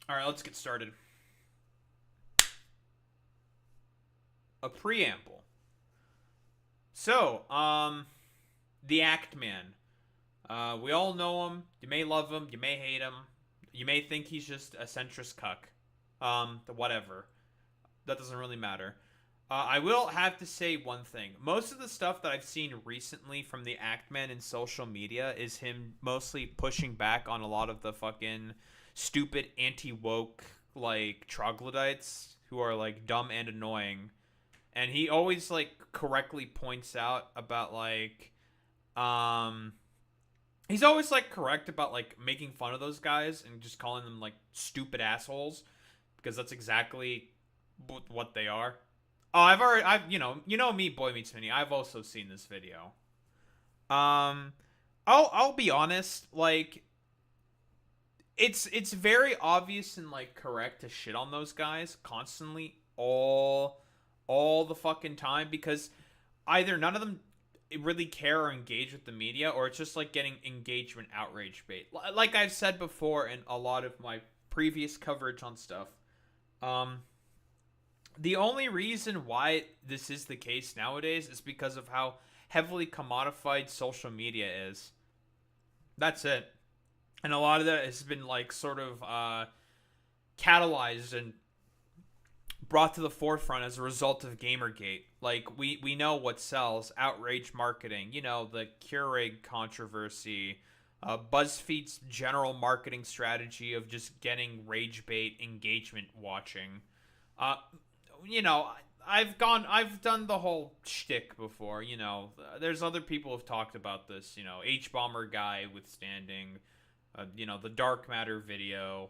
All right, let's get started. A preamble. So, the Act Man. We all know him. You may love him. You may hate him. You may think he's just a centrist cuck. Whatever. That doesn't really matter. I will have to say one thing. Most of the stuff that I've seen recently from the Act Man in social media is him mostly pushing back on a lot of the fucking stupid anti-woke, like, troglodytes who are, like, dumb and annoying. And he always, like, correctly points out about, like, um, he's always, like, correct about, like, making fun of those guys and just calling them, like, stupid assholes, because that's exactly what they are. Oh, I've me, Boy Meets Mini. I've also seen this video. Um, I'll be honest, like, it's very obvious and, like, correct to shit on those guys constantly, all the fucking time, because either none of them really care or engage with the media, or it's just like getting engagement outrage bait. Like I've said before in a lot of my previous coverage on stuff, um, the only reason why this is the case nowadays is because of how heavily commodified social media is. That's it. And a lot of that has been, like, sort of catalyzed and brought to the forefront as a result of Gamergate. Like, we know what sells: outrage marketing, the Keurig controversy, BuzzFeed's general marketing strategy of just getting rage bait engagement watching. Uh, you know, I've done the whole shtick before. There's other people who've talked about this. H Bomber guy withstanding. The Dark Matter video.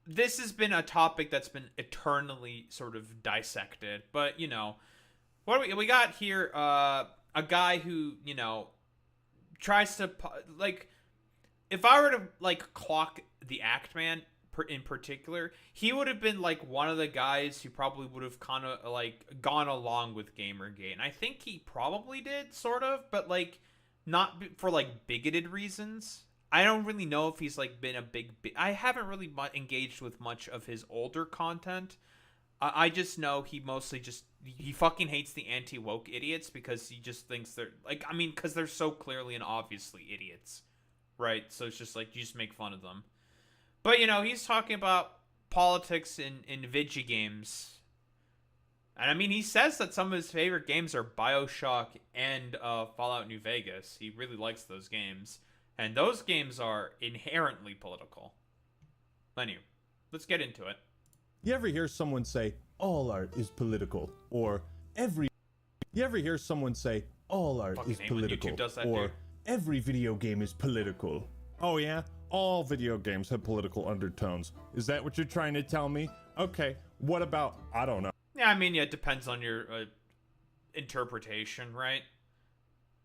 This has been a topic that's been eternally sort of dissected. But what do we got here? A guy who tries to, like, if I were to, like, clock the Act Man in particular, he would have been, like, one of the guys who probably would have kind of, like, gone along with Gamergate. And I think he probably did, sort of, but, like, not for, like, bigoted reasons. I don't really know if he's, like, been a I haven't really engaged with much of his older content. I just know he mostly he fucking hates the anti-woke idiots, because he just thinks they're, like, I mean, because they're so clearly and obviously idiots, right? So it's just like, you just make fun of them. But, he's talking about politics in video games. And I mean, he says that some of his favorite games are BioShock and Fallout New Vegas. He really likes those games. And those games are inherently political. Anyway, let's get into it. You ever hear someone say, all art is political? Or You ever hear someone say, all art Fucking is hate when political? YouTube does that, Or dude. every video game is political? Oh yeah? All video games have political undertones. Is that what you're trying to tell me? Okay, what about, I don't know. Yeah, I mean, yeah, it depends on your interpretation, right?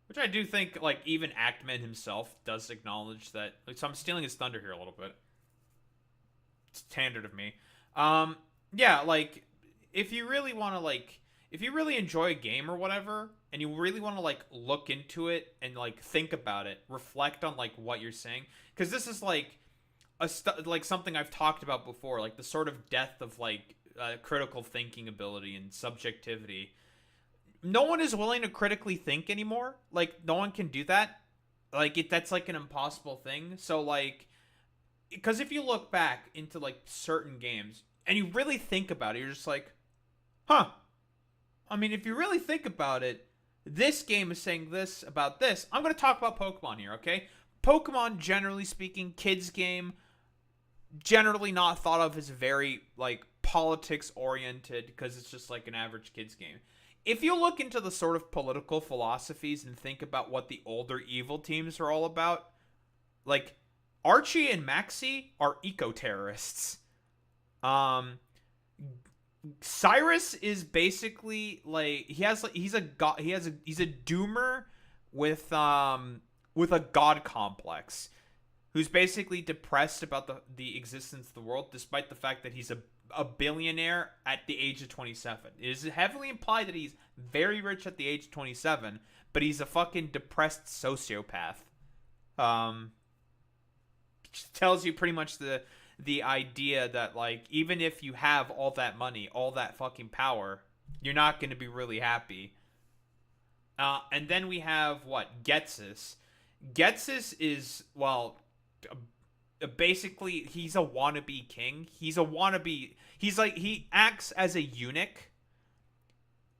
Which I do think, like, even Actman himself does acknowledge that. Like, so I'm stealing his thunder here a little bit. It's standard of me. Yeah, like, if you really want to, like, if you really enjoy a game or whatever, and you really want to, like, look into it and, like, think about it, reflect on, like, what you're saying, because this is, like, like something I've talked about before, like the sort of death of, like, critical thinking ability and subjectivity. No one is willing to critically think anymore. Like, no one can do that. Like, that's, like, an impossible thing. So, like, because if you look back into, like, certain games and you really think about it, you're just like, huh. I mean, if you really think about it, this game is saying this about this. I'm going to talk about Pokemon here, okay? Pokemon, generally speaking, kids game, generally not thought of as very, like, politics oriented, because it's just like an average kids game. If you look into the sort of political philosophies and think about what the older evil teams are all about, like, Archie and Maxie are eco-terrorists. Cyrus is basically, like, he's a doomer with a god complex, who's basically depressed about the existence of the world, despite the fact that he's a billionaire at the age of 27. It is heavily implied that he's very rich at the age of 27, but he's a fucking depressed sociopath. Tells you pretty much the idea that, like, even if you have all that money, all that fucking power, you're not going to be really happy. And then we have, what, Ghetsis. Ghetsis is, well, basically, he's a wannabe king. He's a wannabe... he acts as a eunuch,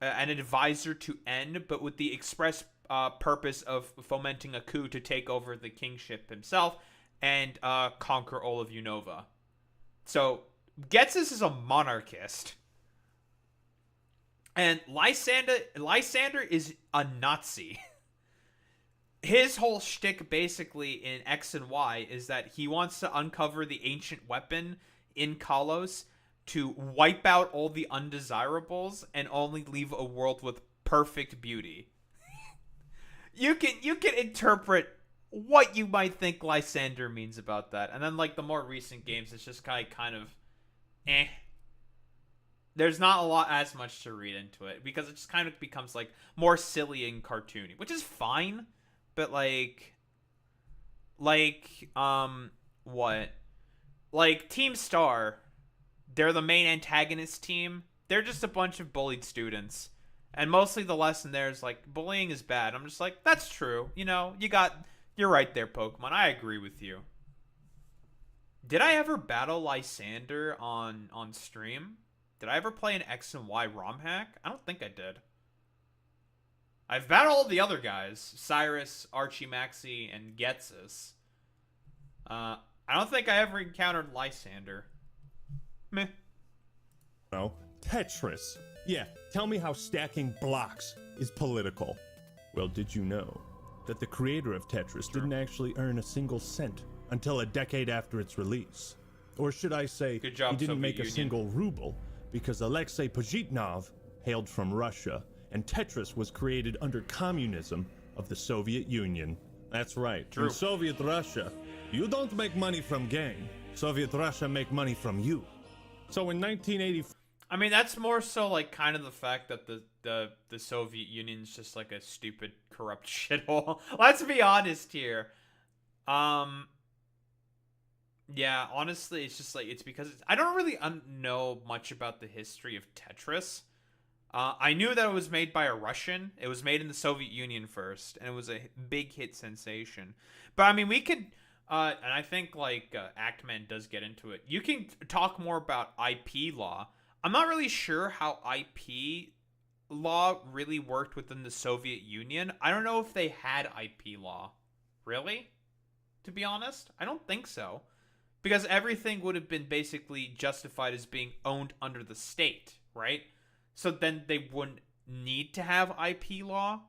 an advisor to N, but with the express purpose of fomenting a coup to take over the kingship himself and conquer all of Unova. So, Ghetsis is a monarchist. And Lysander is a Nazi. His whole shtick, basically, in X and Y, is that he wants to uncover the ancient weapon in Kalos to wipe out all the undesirables and only leave a world with perfect beauty. You can interpret what you might think Lysander means about that. And then, like, the more recent games, it's just kind of eh. There's not as much to read into it, because it just kind of becomes, like, more silly and cartoony, which is fine. But, like, what? Like, Team Star, they're the main antagonist team. They're just a bunch of bullied students. And mostly the lesson there is, like, bullying is bad. I'm just like, that's true. You know, you're right there, Pokemon. I agree with you. Did I ever battle Lysander on stream? Did I ever play an X and Y ROM hack? I don't think I did. I've battled all the other guys. Cyrus, Archie Maxi, and Ghetsis. I don't think I ever encountered Lysander. Meh. No. Tetris. Yeah, tell me how stacking blocks is political. Well, did you know that the creator of Tetris didn't actually earn a single cent until a decade after its release? Or should I say, good job, he didn't Soviet make a Union. single ruble because Alexei Pajitnov hailed from Russia, and Tetris was created under communism of the Soviet Union. That's right. True. In Soviet Russia, you don't make money from game. Soviet Russia make money from you. So in 1984... I mean, that's more so, like, kind of the fact that the Soviet Union's just, like, a stupid, corrupt shithole. Let's be honest here. Yeah, honestly, it's just, like, it's because I don't really know much about the history of Tetris. I knew that it was made by a Russian. It was made in the Soviet Union first, and it was a big hit sensation. But, I mean, we could... and I think, like, Actman does get into it. You can talk more about IP law. I'm not really sure how IP law really worked within the Soviet Union. I don't know if they had IP law. Really? To be honest? I don't think so. Because everything would have been basically justified as being owned under the state, right? So then they wouldn't need to have IP law.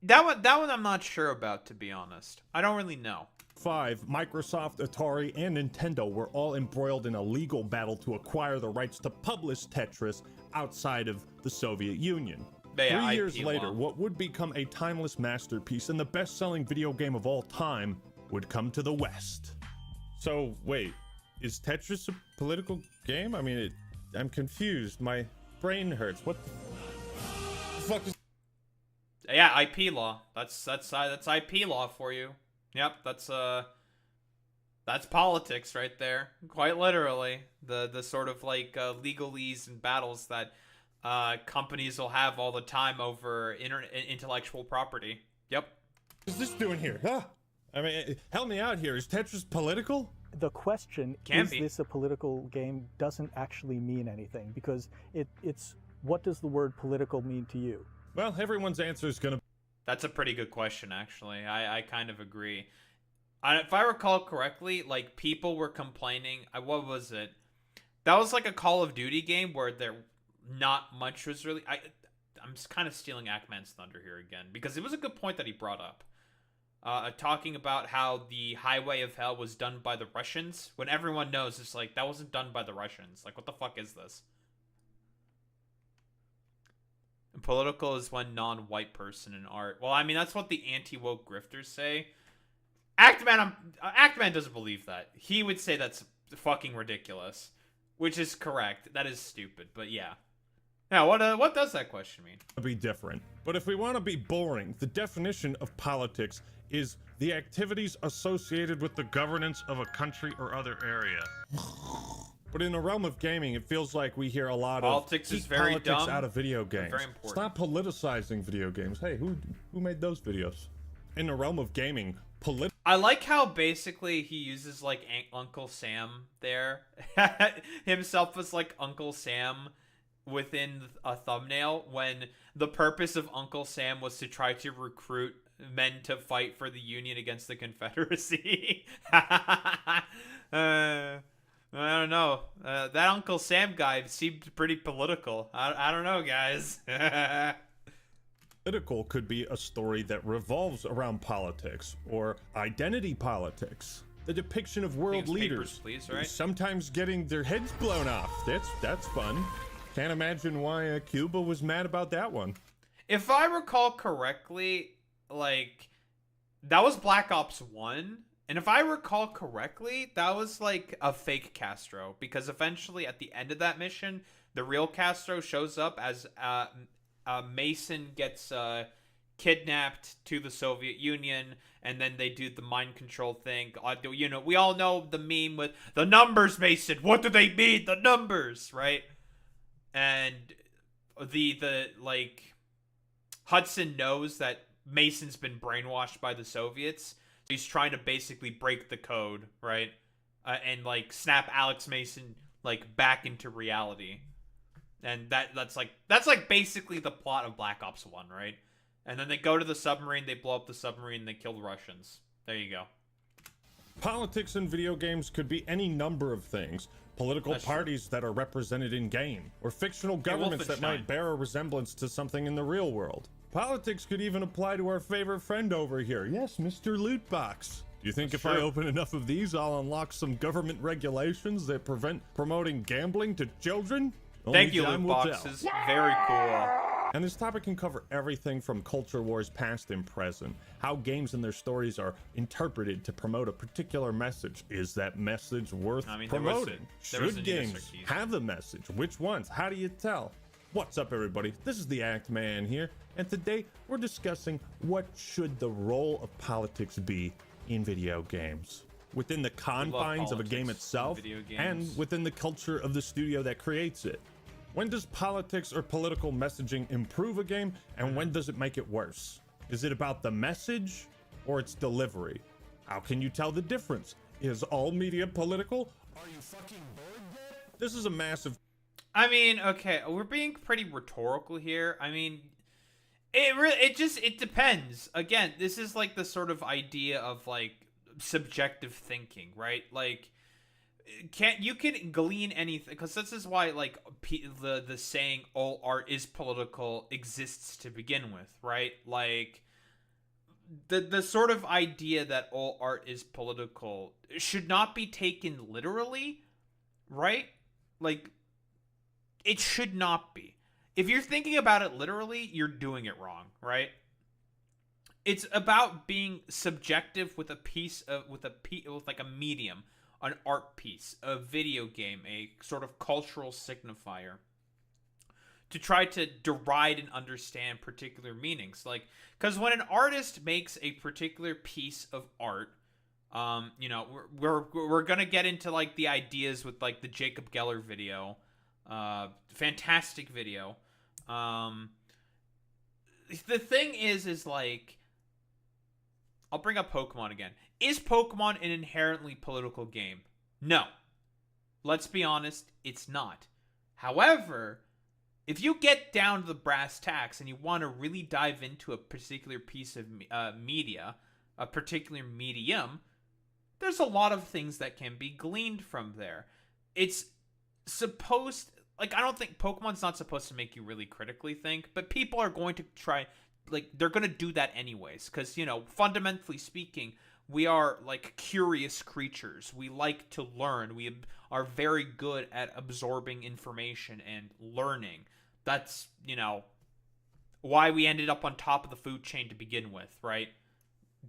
That one I'm not sure about, to be honest. I don't really know. Microsoft, Atari, and Nintendo were all embroiled in a legal battle to acquire the rights to publish Tetris outside of the Soviet Union. Yeah, 3 years IP later, law. what would become a timeless masterpiece and the best-selling video game of all time would come to the West. So, wait, is Tetris a political game? I mean, I'm confused. My brain hurts. What the fuck is... Yeah, IP law. That's IP law for you. Yep, that's politics right there. Quite literally, the sort of, like, legalese and battles that companies will have all the time over intellectual property. Yep. What is this doing here? Huh? I mean, help me out here. Is Tetris political? The question, is this a political game, doesn't actually mean anything, because it's what does the word political mean to you? Well, everyone's answer is gonna... That's a pretty good question, actually. I kind of agree. If I recall correctly, like, people were complaining. What was it? That was like a Call of Duty game where there not much was really... I'm kind of stealing Ackman's thunder here again, because it was a good point that he brought up. Talking about how the Highway of Hell was done by the Russians, when everyone knows it's like, that wasn't done by the Russians. Like, what the fuck is this? And political is one non-white person in art. Well, I mean, that's what the anti-woke grifters say. Actman doesn't believe that. He would say that's fucking ridiculous, which is correct. That is stupid, but yeah. Now, what does that question mean? Be different. But if we want to be boring, the definition of politics is the activities associated with the governance of a country or other area. But in the realm of gaming, it feels like we hear a lot politics of is very politics dumb, out of video games. very important. Stop politicizing video games. Hey, who made those videos? In the realm of gaming, I like how basically he uses like Uncle Sam there. Himself as like Uncle Sam within a thumbnail, when the purpose of Uncle Sam was to try to recruit men to fight for the Union against the Confederacy. I don't know. That Uncle Sam guy seemed pretty political. I don't know, guys. Political could be a story that revolves around politics or identity politics. The depiction of world leaders, papers, please, right? sometimes getting their heads blown off. That's fun. Can't imagine why Cuba was mad about that one. If I recall correctly, like, that was Black Ops 1. And if I recall correctly, that was like a fake Castro, because eventually at the end of that mission, the real Castro shows up as Mason gets kidnapped to the Soviet Union, and then they do the mind control thing. You know, we all know the meme with the numbers, Mason. What do they mean? The numbers, right? And the like, Hudson knows that Mason's been brainwashed by the Soviets. He's trying to basically break the code, right? And like snap Alex Mason like back into reality. And that's like basically the plot of Black Ops 1, right? And then they go to the submarine, they blow up the submarine, they kill the Russians. There you go. Politics in video games could be any number of things. Political parties that are represented in game, or fictional governments that might bear a resemblance to something in the real world. Politics could even apply to our favorite friend over here. Yes, Mr. Lootbox. Do you think if I open enough of these, I'll unlock some government regulations that prevent promoting gambling to children? Thank you, Lootbox. This is very cool. And this topic can cover everything from culture wars past and present, how games and their stories are interpreted to promote a particular message. Is that message worth promoting? Should games have a message? Which ones? How do you tell? What's up, everybody? This is the Act Man here, and today we're discussing what should the role of politics be in video games, within the confines of a game itself and within the culture of the studio that creates it. When does politics or political messaging improve a game, and when does it make it worse? Is it about the message or its delivery? How can you tell the difference? Is all media political? Are you fucking bored yet? This is a massive... I mean, okay, we're being pretty rhetorical here. I mean, it depends. Again, this is like the sort of idea of like subjective thinking, right? Like, you can glean anything, because this is why like the saying all art is political exists to begin with, right? Like the sort of idea that all art is political should not be taken literally, right? Like, it should not be. If you're thinking about it literally, you're doing it wrong, right? It's about being subjective with with like a medium, an art piece, a video game, a sort of cultural signifier, to try to deride and understand particular meanings. Like, because when an artist makes a particular piece of art, you know, we're gonna get into like the ideas with like the Jacob Geller video. Fantastic video. The thing is like, I'll bring up Pokemon again. Is Pokemon an inherently political game? No. Let's be honest, it's not. However, if you get down to the brass tacks and you want to really dive into a particular piece of media, a particular medium, there's a lot of things that can be gleaned from there. It's supposed... Like, I don't think Pokemon's not supposed to make you really critically think, but people are going to try, like, they're going to do that anyways. Because, you know, fundamentally speaking, we are, like, curious creatures. We like to learn. We are very good at absorbing information and learning. That's, you know, why we ended up on top of the food chain to begin with, right?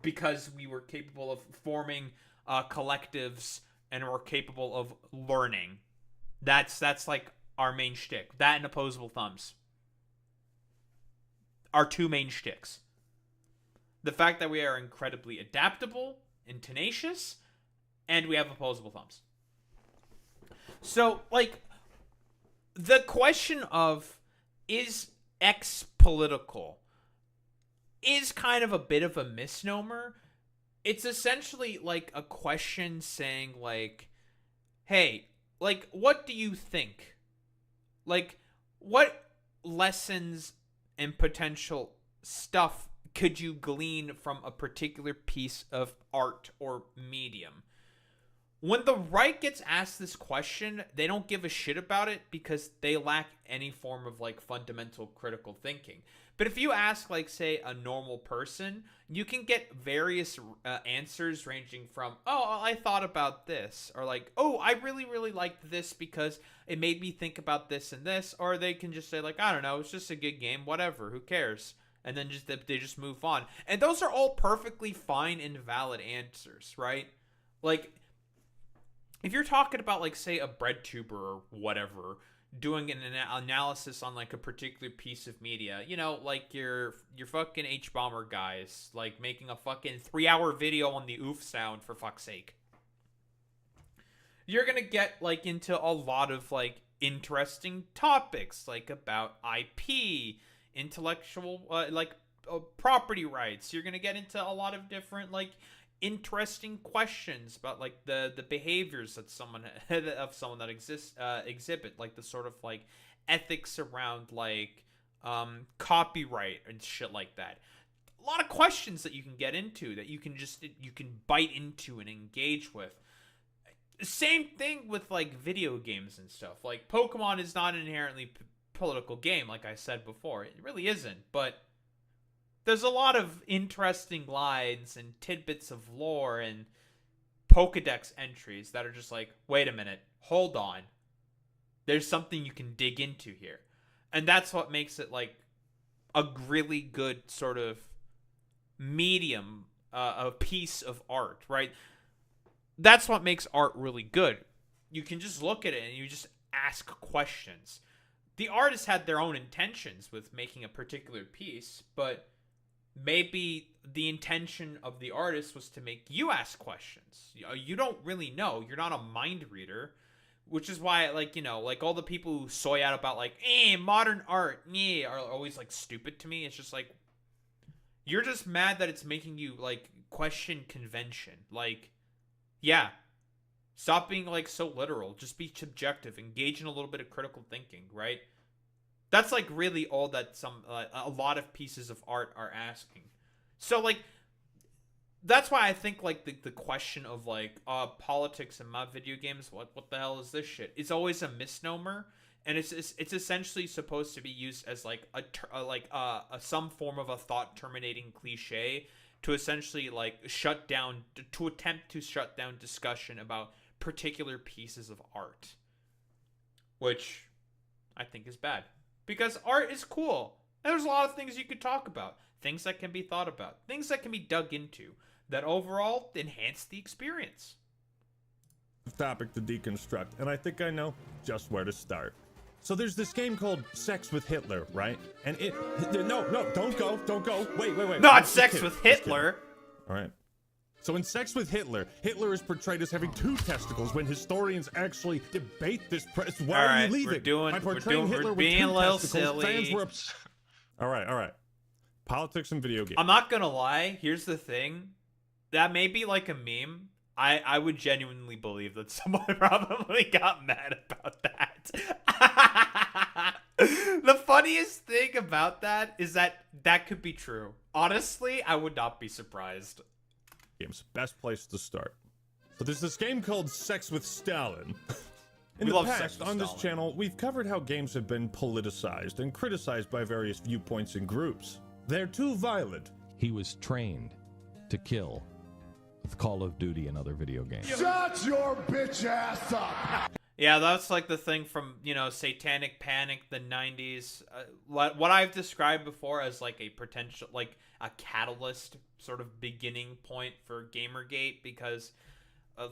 Because we were capable of forming collectives and were capable of learning. That's like our main shtick. That and opposable thumbs. Our two main shticks. the fact that we are incredibly adaptable and tenacious, and we have opposable thumbs. So, like, the question of is X political is kind of a bit of a misnomer. It's essentially like a question saying, like, hey, like, what do you think? Like, what lessons and potential stuff could you glean from a particular piece of art or medium? When the right gets asked this question, they don't give a shit about it because they lack any form of, like, fundamental critical thinking. But if you ask, like, say, a normal person, you can get various answers ranging from, oh, I thought about this, or like, oh, I really, really liked this because it made me think about this and this, or they can just say, like, I don't know, it's just a good game, whatever, who cares? And then they just move on. And those are all perfectly fine and valid answers, right? Like, if you're talking about, like, say, a bread tuber or whatever, doing an analysis on, like, a particular piece of media, you know, like your fucking H-Bomber guys, like, making a fucking 3-hour video on the oof sound, for fuck's sake. You're gonna get, like, into a lot of, like, interesting topics, like, about IP, intellectual, property rights. You're gonna get into a lot of different, like, interesting questions about, like, the behaviors that someone that exists exhibit, like the sort of, like, ethics around, like, copyright and shit like that. A lot of questions that you can get into that you can bite into and engage with. Same thing with, like, video games and stuff. Like, Pokemon is not an inherently political game, like I said before. It really isn't, but there's a lot of interesting lines and tidbits of lore and Pokedex entries that are just like, wait a minute, hold on. There's something you can dig into here. And that's what makes it, like, a really good sort of medium, a piece of art, right? That's what makes art really good. You can just look at it and you just ask questions. The artists had their own intentions with making a particular piece, but maybe the intention of the artist was to make you ask questions. You don't really know. You're not a mind reader, which is why, like, you know, like, all the people who soy out about, like, modern art, are always, like, stupid to me. It's just like, you're just mad that it's making you, like, question convention. Like, yeah, stop being, like, so literal. Just be subjective. Engage in a little bit of critical thinking, right? That's, like, really all that a lot of pieces of art are asking. So, like, that's why I think, like, the question of, like, politics in my video games, what the hell is this shit? It's always a misnomer, and it's essentially supposed to be used as, like, some form of a thought terminating cliche to essentially, like, attempt to shut down discussion about particular pieces of art, which I think is bad. Because art is cool. And there's a lot of things you could talk about. Things that can be thought about. Things that can be dug into. That overall enhance the experience. Topic to deconstruct. And I think I know just where to start. So there's this game called Sex with Hitler, right? And No, don't go. Wait. Not Sex with Hitler. All right. So in Sex with Hitler, Hitler is portrayed as having 2 testicles when historians actually debate this. Why are you leaving? By portraying Hitler with 2 testicles, silly. Fans were upset. All right. Politics and video games. I'm not gonna lie. Here's the thing. That may be like a meme. I would genuinely believe that someone probably got mad about that. The funniest thing about that is that could be true. Honestly, I would not be surprised. Games. Best place to start. So there's this game called Sex with Stalin. In we the love past, Sex with on this Stalin. channel, we've covered how games have been politicized and criticized by various viewpoints and groups. They're too violent. He was trained to kill with Call of Duty and other video games. Shut your bitch ass up! Yeah, that's like the thing from, you know, Satanic Panic, the 90s. What I've described before as like a potential, like a catalyst sort of beginning point for Gamergate, because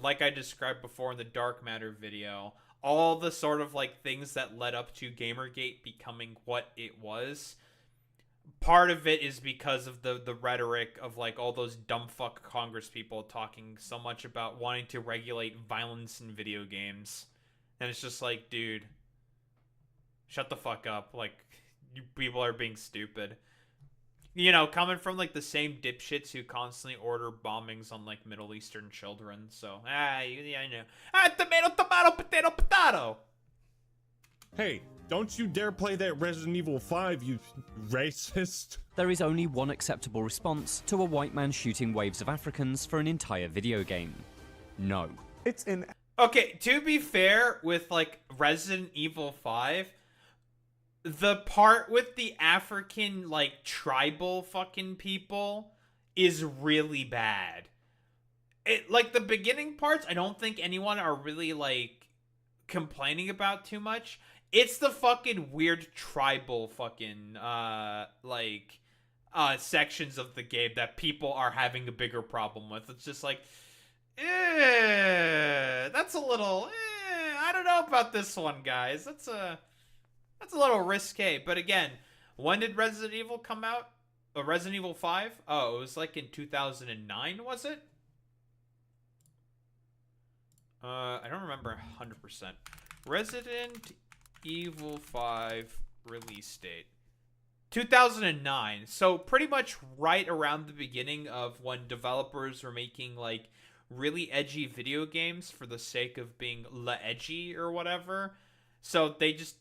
like I described before in the Dark Matter video, all the sort of like things that led up to Gamergate becoming what it was part of it is because of the rhetoric of like all those dumb fuck Congress people talking so much about wanting to regulate violence in video games. And it's just like, dude, shut the fuck up. Like, you people are being stupid. You know, coming from like the same dipshits who constantly order bombings on like Middle Eastern children. So, yeah, I know. Tomato, tomato, potato, potato. Hey, don't you dare play that Resident Evil 5, you racist. There is only one acceptable response to a white man shooting waves of Africans for an entire video game. No. It's in. Okay, to be fair, with like Resident Evil 5, the part with the African like tribal fucking people is really bad. It like the beginning parts, I don't think anyone are really like complaining about too much. It's the fucking weird tribal fucking sections of the game that people are having a bigger problem with. It's just like, that's a little, I don't know about this one, guys. That's a little risque. But again, when did Resident Evil come out? Resident Evil 5? Oh, it was like in 2009, was it? I don't remember 100%. Resident Evil 5 release date 2009. So pretty much right around the beginning of when developers were making like really edgy video games for the sake of being la edgy or whatever. So they just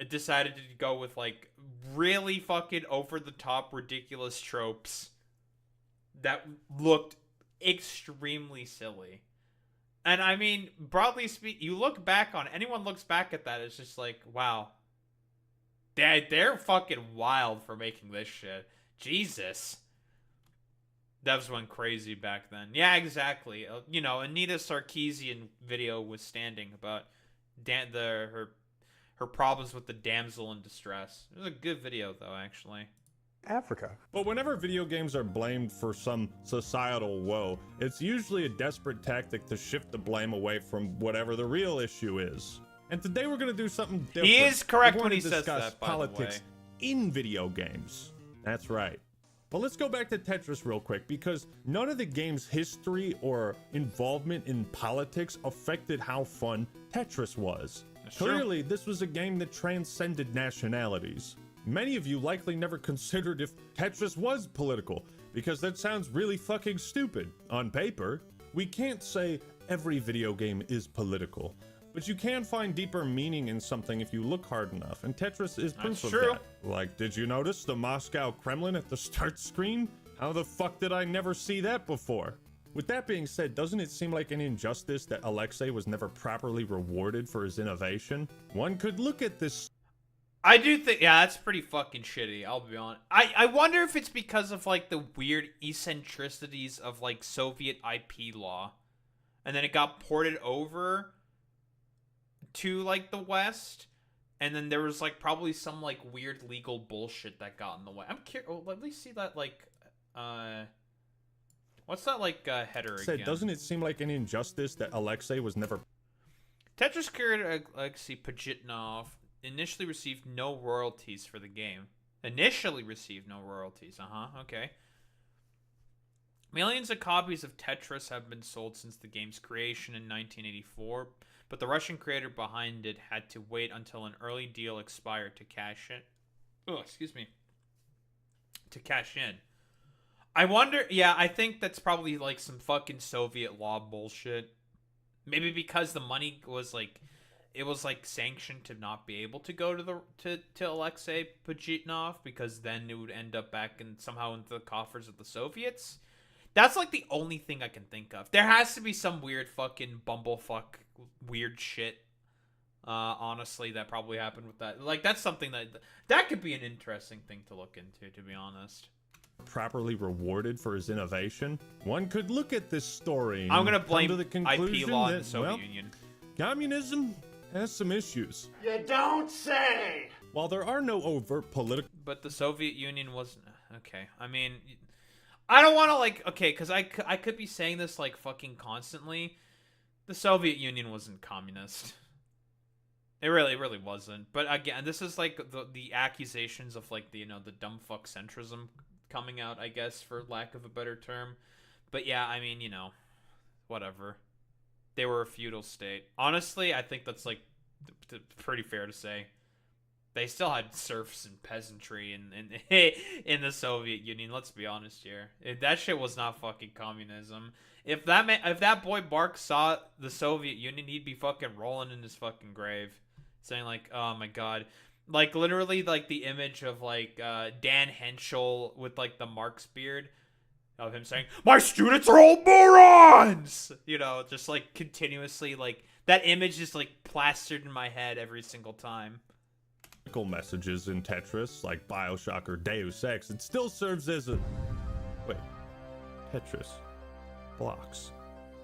decided to go with like really fucking over the top ridiculous tropes that looked extremely silly. And I mean, broadly speaking, you look back on, anyone looks back at that, it's just like, wow. They're fucking wild for making this shit. Jesus. Devs went crazy back then. Yeah, exactly. You know, Anita Sarkeesian video was standing about her problems with the damsel in distress. It was a good video, though, actually. Africa. But whenever video games are blamed for some societal woe, it's usually a desperate tactic to shift the blame away from whatever the real issue is. And today we're going to do something different. He is correct We're when going he to says discuss that, by politics the way. in video games. That's right. But let's go back to Tetris real quick, because none of the game's history or involvement in politics affected how fun Tetris was. That's true. Clearly, this was a game that transcended nationalities. Many of you likely never considered if Tetris was political, because that sounds really fucking stupid. On paper, we can't say every video game is political, but you can find deeper meaning in something if you look hard enough, and Tetris is proof of that. Like, did you notice the Moscow Kremlin at the start screen? How the fuck did I never see that before? With that being said, doesn't it seem like an injustice that Alexei was never properly rewarded for his innovation? One could look at this. I do think, yeah, that's pretty fucking shitty, I'll be honest. I wonder if it's because of, like, the weird eccentricities of, like, Soviet IP law. And then it got ported over to, like, the West. And then there was, like, probably some, like, weird legal bullshit that got in the way. I'm curious, let me see that, like, what's that, like, header again? Doesn't it seem like an injustice that Alexei was never... Tetris creator Alexei Pajitnov initially received no royalties for the game. Okay. Millions of copies of Tetris have been sold since the game's creation in 1984, but the Russian creator behind it had to wait until an early deal expired to cash in. Oh, excuse me. To cash in. I wonder, yeah, I think that's probably like some fucking Soviet law bullshit. Maybe because the money was like, it was like sanctioned to not be able to go to Alexei Pajitnov, because then it would end up back in somehow into the coffers of the Soviets. That's like the only thing I can think of. There has to be some weird fucking bumblefuck weird shit. Honestly, that probably happened with that. Like, that's something that could be an interesting thing to look into, to be honest. Properly rewarded for his innovation. One could look at this story and I'm gonna come blame to the conclusion IP law in that, the Soviet well, Union. Communism has some issues. You don't say! While there are no overt political... But the Soviet Union wasn't... Okay, I mean... I don't want to, like... Okay, because I could be saying this, like, fucking constantly. The Soviet Union wasn't communist. It really wasn't. But again, this is like the accusations of like the the dumb fuck centrism coming out, I guess, for lack of a better term. But yeah, I mean, whatever. They were a feudal state. Honestly, I think that's like pretty fair to say. They still had serfs and peasantry in the Soviet Union. Let's be honest here. That shit was not fucking communism. If that boy Mark saw the Soviet Union, he'd be fucking rolling in his fucking grave, saying like, "Oh my god." Like literally like the image of like Dan Henschel with like the Marx beard of him saying, "My students are all morons!" Just like continuously, like that image is like plastered in my head every single time. Messages in Tetris like BioShock or Deus Ex, it still serves as a Tetris blocks.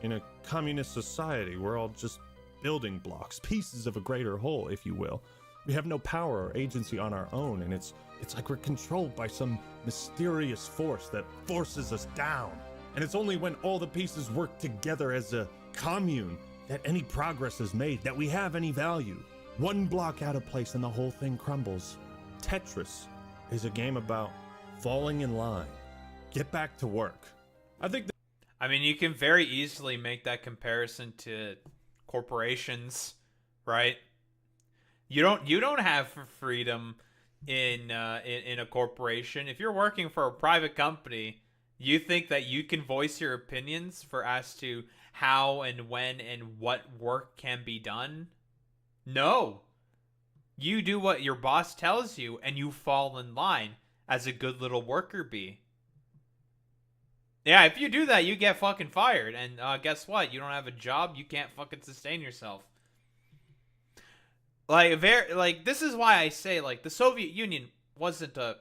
In a communist society, we're all just building blocks, pieces of a greater whole, if you will. We have no power or agency on our own, and it's like we're controlled by some mysterious force that forces us down. And it's only when all the pieces work together as a commune that any progress is made, that we have any value. One block out of place and the whole thing crumbles. Tetris is a game about falling in line. Get back to work. I mean, you can very easily make that comparison to corporations, right? You don't have freedom in a corporation. If you're working for a private company, you think that you can voice your opinions as to how and when and what work can be done? No. You do what your boss tells you and you fall in line as a good little worker bee. Yeah, if you do that, you get fucking fired. And guess what? You don't have a job. You can't fucking sustain yourself. This is why I say like the Soviet Union wasn't a.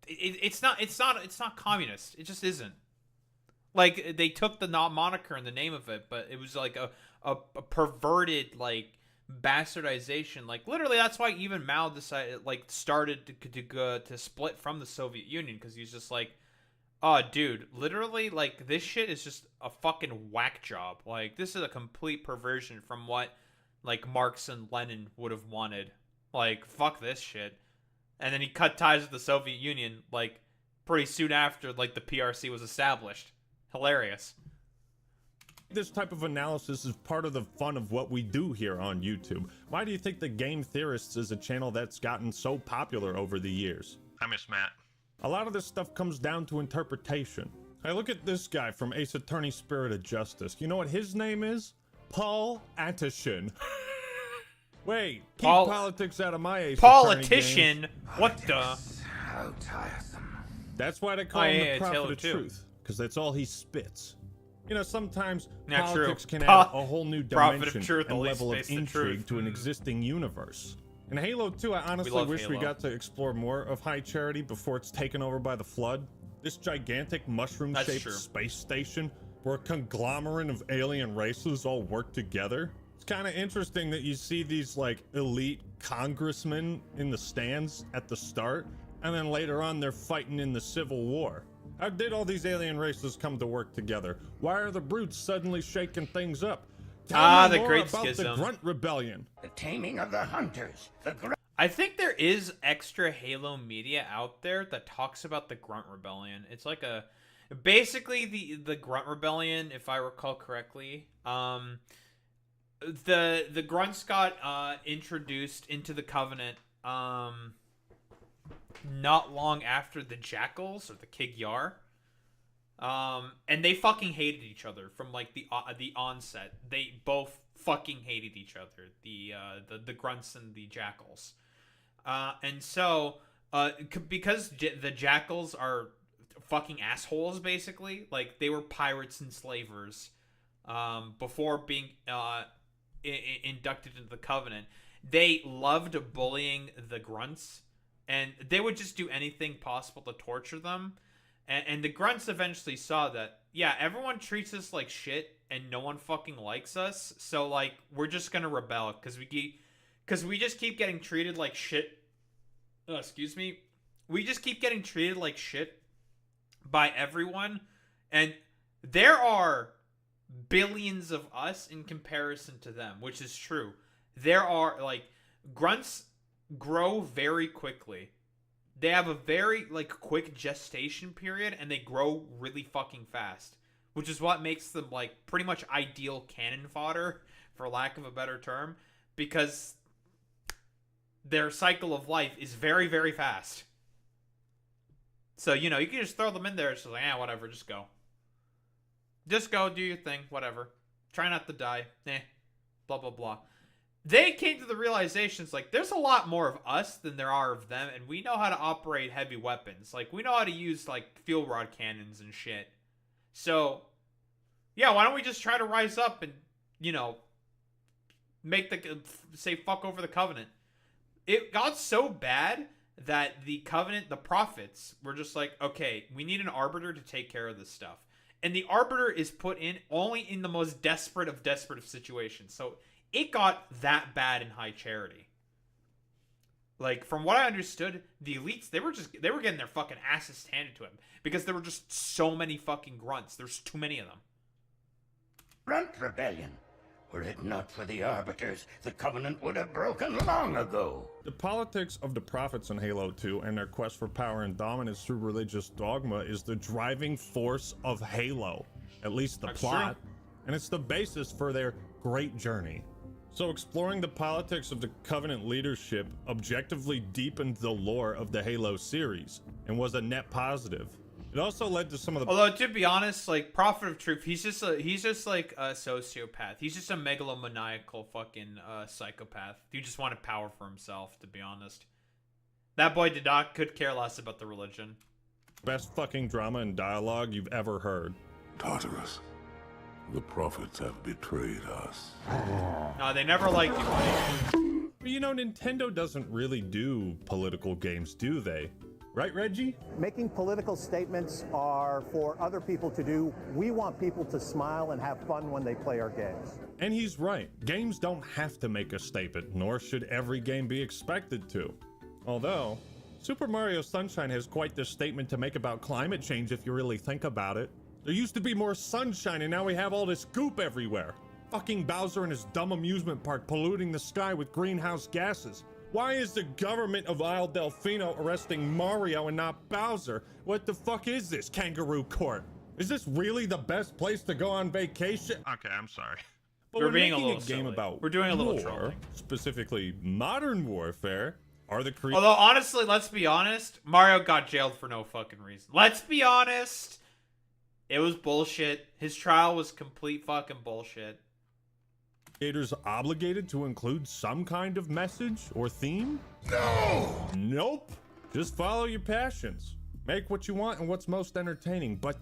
It's not communist. It just isn't. Like they took the moniker and the name of it, but it was like a perverted like bastardization. Like literally, that's why even Mao started to split from the Soviet Union, because he's just like, oh, dude, literally, like, this shit is just a fucking whack job. Like, this is a complete perversion from what, like, Marx and Lenin would have wanted. Like, fuck this shit. And then he cut ties with the Soviet Union, like, pretty soon after, like, the PRC was established. Hilarious. This type of analysis is part of the fun of what we do here on YouTube. Why do you think the Game Theorists is a channel that's gotten so popular over the years? I miss Matt. A lot of this stuff comes down to interpretation. I look at this guy from Ace Attorney Spirit of Justice. You know what his name is? Paul Atishin. Wait, keep politics out of my Ace Politician? Attorney games. What the? How tiresome. That's why they call him the Prophet of Truth, because that's all he spits. Sometimes politics can add a whole new dimension and level of intrigue to an existing universe. In Halo 2, I honestly wish we got to explore more of High Charity before it's taken over by the Flood. This gigantic mushroom-shaped space station where a conglomerate of alien races all work together. It's kind of interesting that you see these like elite congressmen in the stands at the start, and then later on they're fighting in the Civil War. How did all these alien races come to work together? Why are the brutes suddenly shaking things up? Tell me more Great about Schism. the Grunt Rebellion. The taming of the hunters. I think there is extra Halo media out there that talks about the Grunt Rebellion. It's like basically the Grunt Rebellion, if I recall correctly. The Grunts got introduced into the Covenant not long after the Jackals or the Kig-Yar. And they fucking hated each other from like the onset. They both fucking hated each other, the Grunts and the Jackals. And so because the Jackals are fucking assholes, basically, like they were pirates and slavers before being inducted into the Covenant. They loved bullying the Grunts, and they would just do anything possible to torture them. And the Grunts eventually saw that, yeah, everyone treats us like shit and no one fucking likes us. So, like, we're just going to rebel because we just keep getting treated like shit. Excuse me. We just keep getting treated like shit by everyone. And there are billions of us in comparison to them, which is true. there are like grunts grow very quickly. They have a very like quick gestation period, and they grow really fucking fast, which is what makes them like pretty much ideal cannon fodder, for lack of a better term, because their cycle of life is very, very fast. So, you know, you can just throw them in there. It's just like, whatever, just go. Just go, do your thing, whatever. Try not to die. Blah, blah, blah. They came to the realizations, like, there's a lot more of us than there are of them, and we know how to operate heavy weapons. Like, we know how to use, like, fuel rod cannons and shit. So, yeah, why don't we just try to rise up and, you know, say fuck over the Covenant. It got so bad that the Covenant, the prophets, were just like, okay, we need an arbiter to take care of this stuff. And the arbiter is put in only in the most desperate of situations. So it got that bad in High Charity. Like, from what I understood, the elites, they were getting their fucking asses handed to them because there were just so many fucking grunts. There's too many of them. Grunt rebellion. Were it not for the Arbiters, the Covenant would have broken long ago. The politics of the prophets in Halo 2 and their quest for power and dominance through religious dogma is the driving force of Halo, at least the plot, and it's the basis for their great journey. So exploring the politics of the Covenant leadership objectively deepened the lore of the Halo series and was a net positive. It also led to some of the... Although, to be honest, like, Prophet of Truth, he's just like a sociopath. He's just a megalomaniacal fucking psychopath. He just wanted power for himself, to be honest. That boy could care less about the religion. Best fucking drama and dialogue you've ever heard. Tartarus, the prophets have betrayed us. No, they never liked you, buddy. But you know, Nintendo doesn't really do political games, do they? Right, Reggie? Making political statements are for other people to do. We want people to smile and have fun when they play our games. And he's right. Games don't have to make a statement, nor should every game be expected to. Although, Super Mario Sunshine has quite the statement to make about climate change if you really think about it. There used to be more sunshine, and now we have all this goop everywhere. Fucking Bowser and his dumb amusement park polluting the sky with greenhouse gases. Why is the government of Isle Delfino arresting Mario and not Bowser? What the fuck is this, kangaroo court? Is this really the best place to go on vacation? Okay, I'm sorry. But We're being making a little game silly. about We're doing a little war, trolling. specifically modern warfare, are the creators... Although, honestly, let's be honest, Mario got jailed for no fucking reason. Let's be honest. It was bullshit. His trial was complete fucking bullshit. Creators obligated to include some kind of message or theme? No! Nope. Just follow your passions. Make what you want and what's most entertaining. But,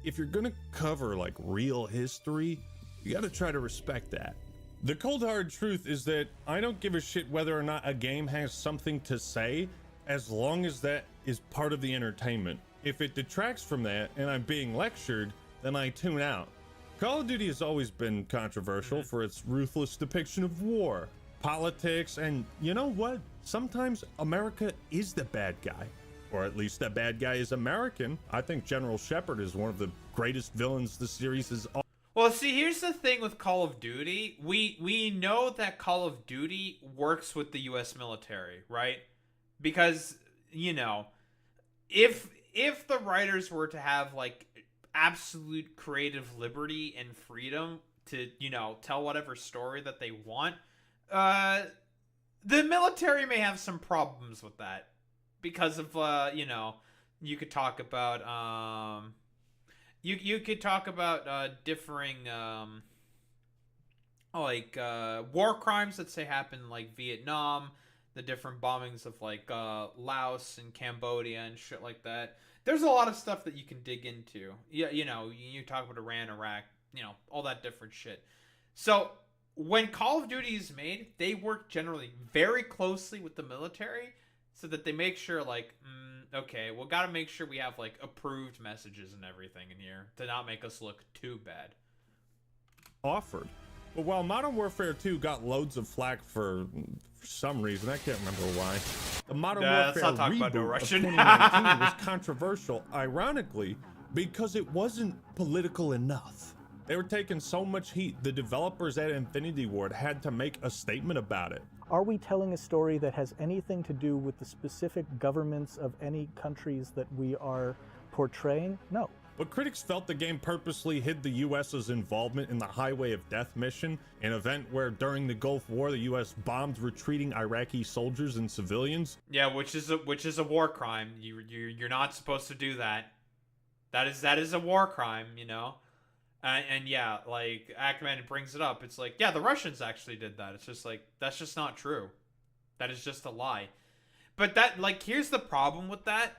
if you're gonna cover, like, real history, you gotta try to respect that. The cold hard truth is that I don't give a shit whether or not a game has something to say, as long as that is part of the entertainment. If it detracts from that and I'm being lectured, then I tune out. Call of Duty has always been controversial for its ruthless depiction of war, politics, and you know what? Sometimes America is the bad guy. Or at least that bad guy is American. I think General Shepard is one of the greatest villains the series has... Well, see, here's the thing with Call of Duty. We know that Call of Duty works with the U.S. military, right? Because, you know, if the writers were to have, like, absolute creative liberty and freedom to, you know, tell whatever story that they want, the military may have some problems with that because of, you know, you could talk about, you could talk about, differing, like, war crimes that say happen, like, Vietnam, the different bombings of, like, Laos and Cambodia and shit like that. There's a lot of stuff that you can dig into. Yeah, you know, you talk about Iran, Iraq, you know, all that different shit. So when Call of Duty is made, they work generally very closely with the military so that they make sure, like, okay, we'll got to make sure we have, like, approved messages and everything in here to not make us look too bad. Offered. But while Modern Warfare 2 got loads of flack for some reason, I can't remember why, the Modern Warfare reboot of 2019 was controversial, ironically, because it wasn't political enough. They were taking so much heat, the developers at Infinity Ward had to make a statement about it. Are we telling a story that has anything to do with the specific governments of any countries that we are portraying? No. But critics felt the game purposely hid the US's involvement in the Highway of Death mission, an event where during the Gulf War the US bombed retreating Iraqi soldiers and civilians. Yeah, which is a war crime. You're not supposed to do that. That is a war crime, you know. And yeah, like Ackman brings it up. It's like, yeah, the Russians actually did that. It's just like, that's just not true. That is just a lie. But that, like, here's the problem with that.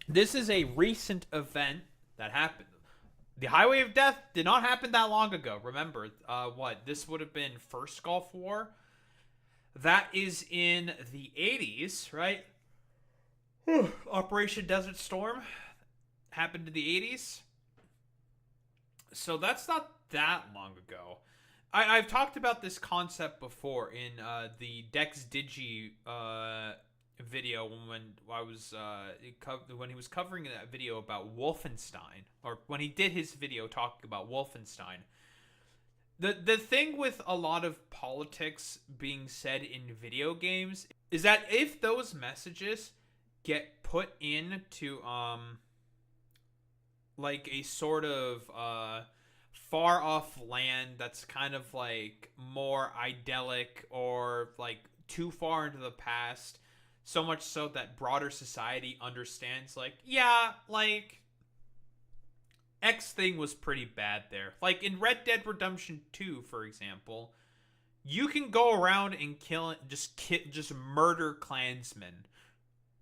This is a recent event that happened. The Highway of Death did not happen that long ago. Remember, this would have been first Gulf War. That is in the 80s, right? Operation Desert Storm happened in the 80s. So that's not that long ago. I've talked about this concept before in the Dex Digi video when he was covering that video about Wolfenstein, or when he did his video talking about Wolfenstein. The thing with a lot of politics being said in video games is that if those messages get put into like a sort of far off land that's kind of like more idyllic or like too far into the past, so much so that broader society understands, like, yeah, like X thing was pretty bad there. Like in Red Dead Redemption 2, for example, you can go around and just murder Klansmen.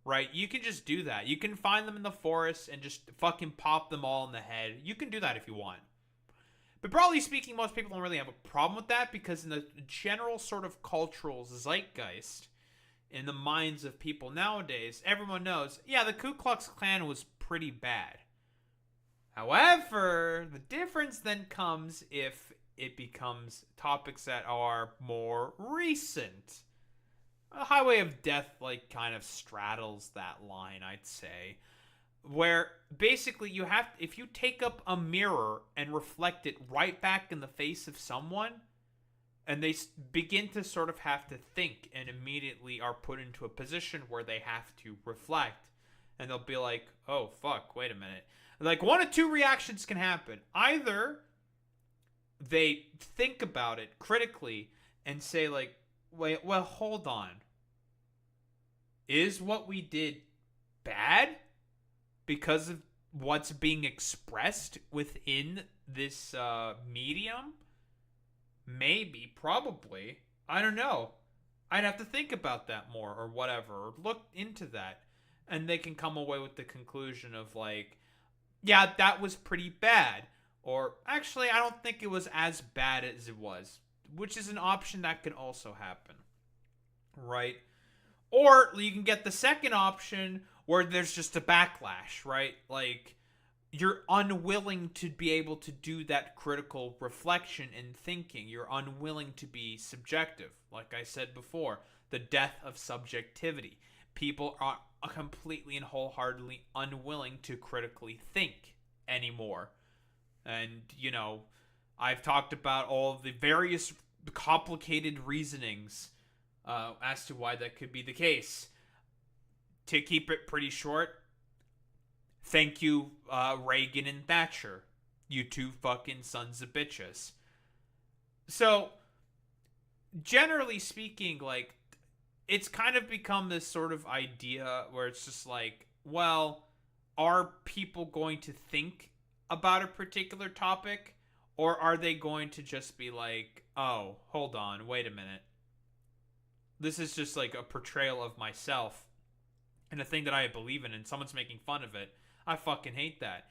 Right? You can just do that. You can find them in the forest and just fucking pop them all in the head. You can do that if you want. But broadly speaking, most people don't really have a problem with that, because in the general sort of cultural zeitgeist, in the minds of people nowadays, everyone knows, yeah, the Ku Klux Klan was pretty bad. However, the difference then comes if it becomes topics that are more recent. The Highway of Death, like, kind of straddles that line, I'd say. Where, basically, you have... If you take up a mirror and reflect it right back in the face of someone, and they begin to sort of have to think and immediately are put into a position where they have to reflect, and they'll be like, oh, fuck, wait a minute. Like, one of two reactions can happen. Either they think about it critically and say, like, wait, well, hold on. Is what we did bad because of what's being expressed within this medium? Maybe, probably. I don't know. I'd have to think about that more or whatever, or look into that. And they can come away with the conclusion of like, yeah, that was pretty bad. Or, actually, I don't think it was as bad as it was. Which is an option that can also happen. Right? Or you can get the second option where there's just a backlash, right? Like, you're unwilling to be able to do that critical reflection and thinking. You're unwilling to be subjective. Like I said before, the death of subjectivity. People are completely and wholeheartedly unwilling to critically think anymore. And, you know, I've talked about all of the various complicated reasonings as to why that could be the case. To keep it pretty short, thank you, Reagan and Thatcher. You two fucking sons of bitches. So, generally speaking, like, it's kind of become this sort of idea where it's just like, well, are people going to think about a particular topic? Or are they going to just be like, oh, hold on, wait a minute. This is just like a portrayal of myself and a thing that I believe in, and someone's making fun of it. I fucking hate that.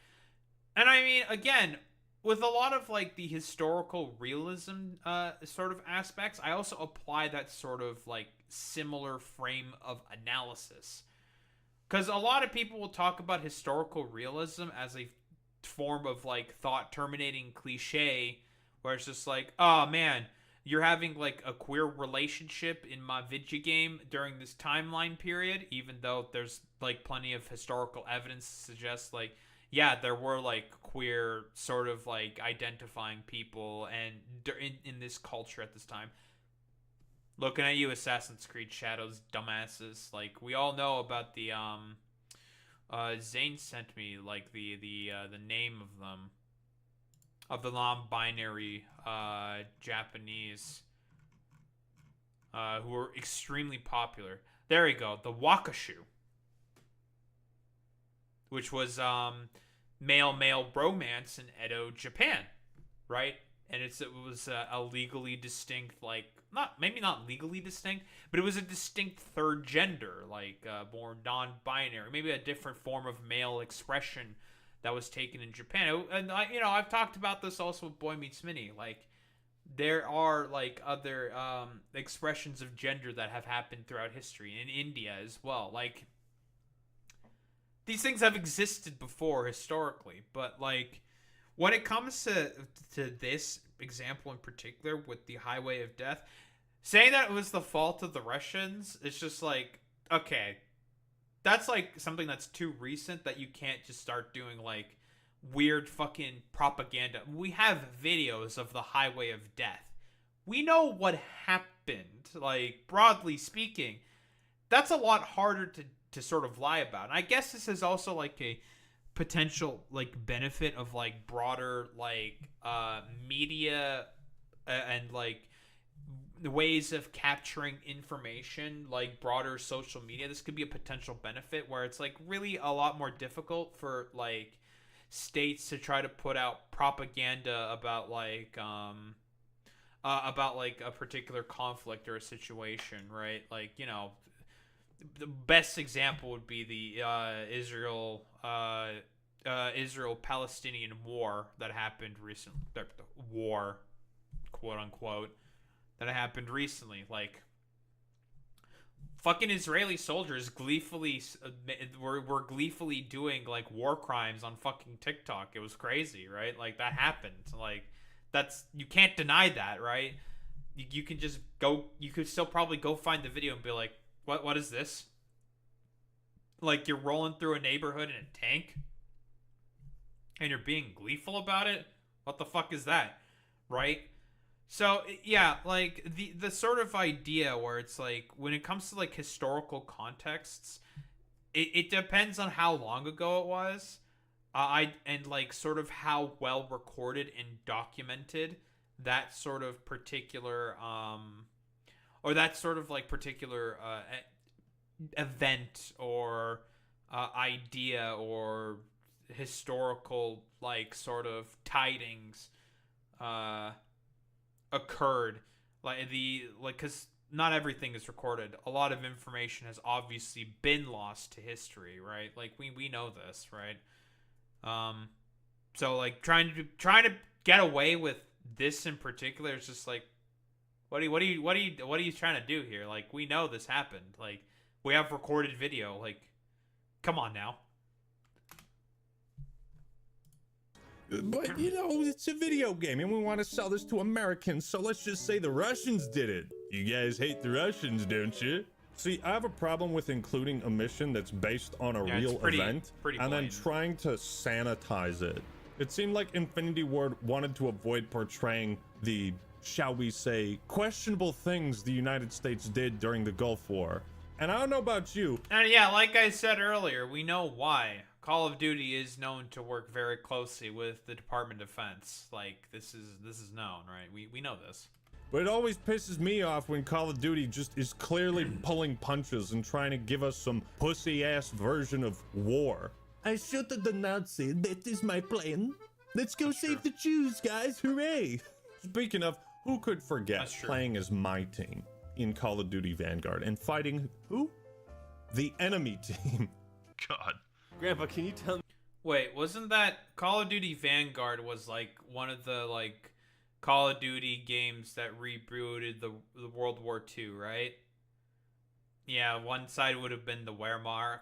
And I mean, again, with a lot of like the historical realism sort of aspects, I also apply that sort of like similar frame of analysis. Because a lot of people will talk about historical realism as a form of like thought terminating cliche, where it's just like, oh man, you're having like a queer relationship in my video game during this timeline period, even though there's like plenty of historical evidence to suggest like, yeah, there were like queer sort of like identifying people and in this culture at this time. Looking at you, Assassin's Creed Shadows dumbasses. Like, we all know about the Zane sent me like the name of them, of the non-binary Japanese who were extremely popular. There we go, the Wakashu, which was male romance in Edo, Japan, right? And it was a legally distinct, like, maybe not legally distinct, but it was a distinct third gender, like more non-binary, maybe a different form of male expression that was taken in Japan. And I've talked about this also with Boy Meets Mini. Like, there are like other expressions of gender that have happened throughout history in India as well. Like, these things have existed before historically, but like when it comes to this example in particular with the Highway of Death, saying that it was the fault of the Russians, it's just like, okay, that's like something that's too recent that you can't just start doing like weird fucking propaganda. We have videos of the Highway of Death. We know what happened, like, broadly speaking. That's a lot harder to sort of lie about. And I guess this is also like a potential like benefit of like broader like media and like the ways of capturing information, like broader social media. This could be a potential benefit where it's like really a lot more difficult for like states to try to put out propaganda about like a particular conflict or a situation, right? Like, you know, the best example would be the Israel-Palestinian war that happened recently. The war, quote unquote, that happened recently. Like, fucking Israeli soldiers gleefully were gleefully doing like war crimes on fucking TikTok. It was crazy, right? Like, that happened. Like, that's, you can't deny that, right? You can just go. You could still probably go find the video and be like, What is this? Like, you're rolling through a neighborhood in a tank? And you're being gleeful about it? What the fuck is that? Right? So, yeah, like, the sort of idea where it's like, when it comes to, like, historical contexts, it depends on how long ago it was, and, like, sort of how well recorded and documented that sort of particular, or that sort of, like, particular, event or idea or historical, like, sort of tidings occurred. Because not everything is recorded. A lot of information has obviously been lost to history, right? Like, we know this, right? So, like, trying to get away with this in particular is just like, what are you trying to do here? Like, we know this happened. Like, we have recorded video. Like, come on now. But, you know, it's a video game and we want to sell this to Americans, so let's just say the Russians did it. You guys hate the Russians, don't you? See, I have a problem with including a mission that's based on a real event and then trying to sanitize it. It seemed like Infinity Ward wanted to avoid portraying the, shall we say, questionable things the United States did during the Gulf War. And I don't know about you. And yeah, like I said earlier, we know why. Call of Duty is known to work very closely with the Department of Defense. Like, this is known, right? We know this. But it always pisses me off when Call of Duty just is clearly pulling punches and trying to give us some pussy-ass version of war. I shot at the Nazi. That is my plan. Let's go save the Jews, guys. Hooray! Speaking of, who could forget playing as my team in Call of Duty Vanguard and fighting who? The enemy team. God. Grandpa, can you tell me? Wait, wasn't that Call of Duty Vanguard was like one of the like Call of Duty games that rebooted the World War II, right? Yeah, one side would have been the Wehrmacht,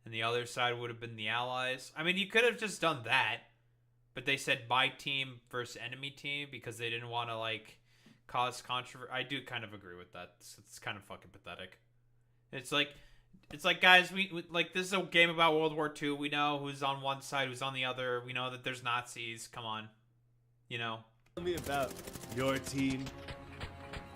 and the other side would have been the Allies. I mean, you could have just done that, but they said my team versus enemy team because they didn't want to like cause controversy. I do kind of agree with that. It's kind of fucking pathetic. It's like, It's like, guys, we like, this is a game about World War II. We know who's on one side, who's on the other. We know that there's Nazis. Come on, you know. Tell me about your team.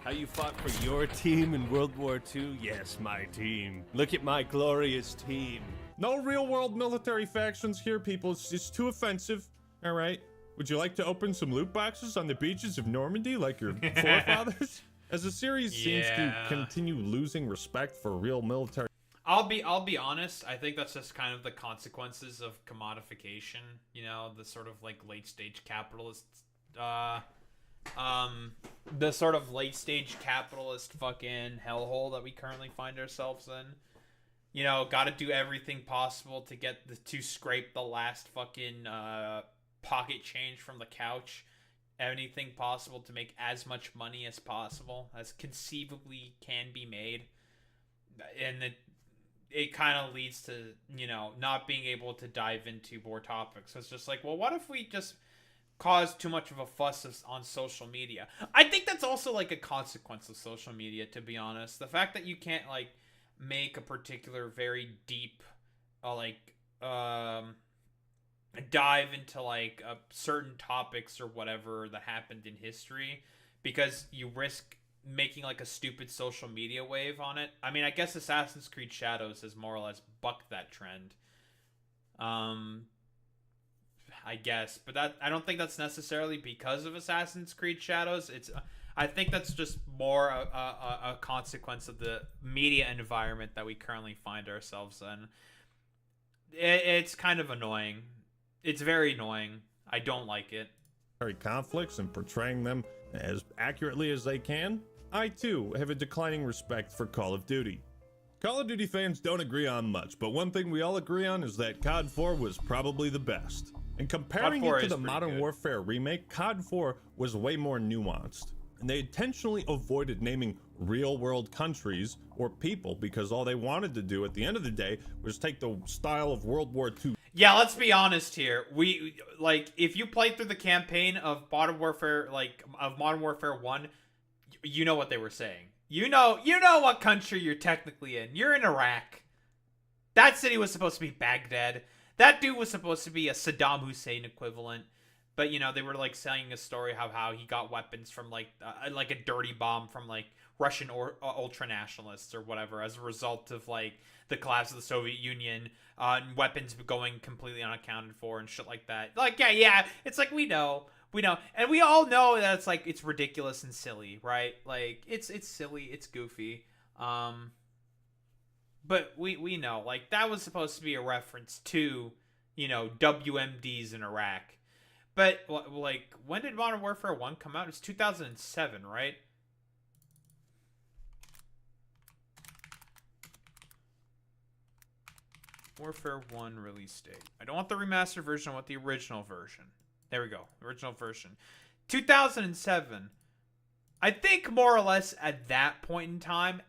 How you fought for your team in World War II? Yes, my team. Look at my glorious team. No real-world military factions here, people. It's too offensive. All right. Would you like to open some loot boxes on the beaches of Normandy like your forefathers? As the series seems to continue losing respect for real military. I'll be honest. I think that's just kind of the consequences of commodification. You know, the sort of like late stage capitalist, the sort of late stage capitalist fucking hellhole that we currently find ourselves in. You know, got to do everything possible to get to scrape the last fucking pocket change from the couch. Anything possible to make as much money as possible, as conceivably can be made, and it kind of leads to, you know, not being able to dive into more topics. So it's just like, well, what if we just cause too much of a fuss on social media? I think that's also like a consequence of social media, to be honest. The fact that you can't like make a particular very deep dive into like certain topics or whatever that happened in history, because you risk making like a stupid social media wave on it. I mean, I guess Assassin's Creed Shadows has more or less bucked that trend. I guess, but that, I don't think that's necessarily because of Assassin's Creed Shadows. I think that's just more a consequence of the media environment that we currently find ourselves in. It's kind of annoying. It's very annoying. I don't like it. Conflicts and portraying them as accurately as they can. I too have a declining respect for Call of Duty. Call of Duty fans don't agree on much, but one thing we all agree on is that COD 4 was probably the best. And comparing it to the Modern Warfare remake, COD 4 was way more nuanced. And they intentionally avoided naming real-world countries or people because all they wanted to do at the end of the day was take the style of World War II. Yeah, let's be honest here. We like, if you played through the campaign of Modern Warfare, like of Modern Warfare 1, you know what they were saying. You know what country you're technically in. You're in Iraq. That city was supposed to be Baghdad. That dude was supposed to be a Saddam Hussein equivalent. But, you know, they were, like, saying a story how he got weapons from, like a dirty bomb from, like, Russian or ultranationalists or whatever as a result of, like, the collapse of the Soviet Union, and weapons going completely unaccounted for and shit like that. Like, yeah, it's like, we know. And we all know that it's, like, it's ridiculous and silly, right? Like, it's silly, it's goofy. But we know, like, that was supposed to be a reference to, you know, WMDs in Iraq. But, like, when did Modern Warfare 1 come out? It's 2007, right? Warfare 1 release date. I don't want the remastered version, I want the original version. There we go. Original version. 2007. I think more or less at that point in time,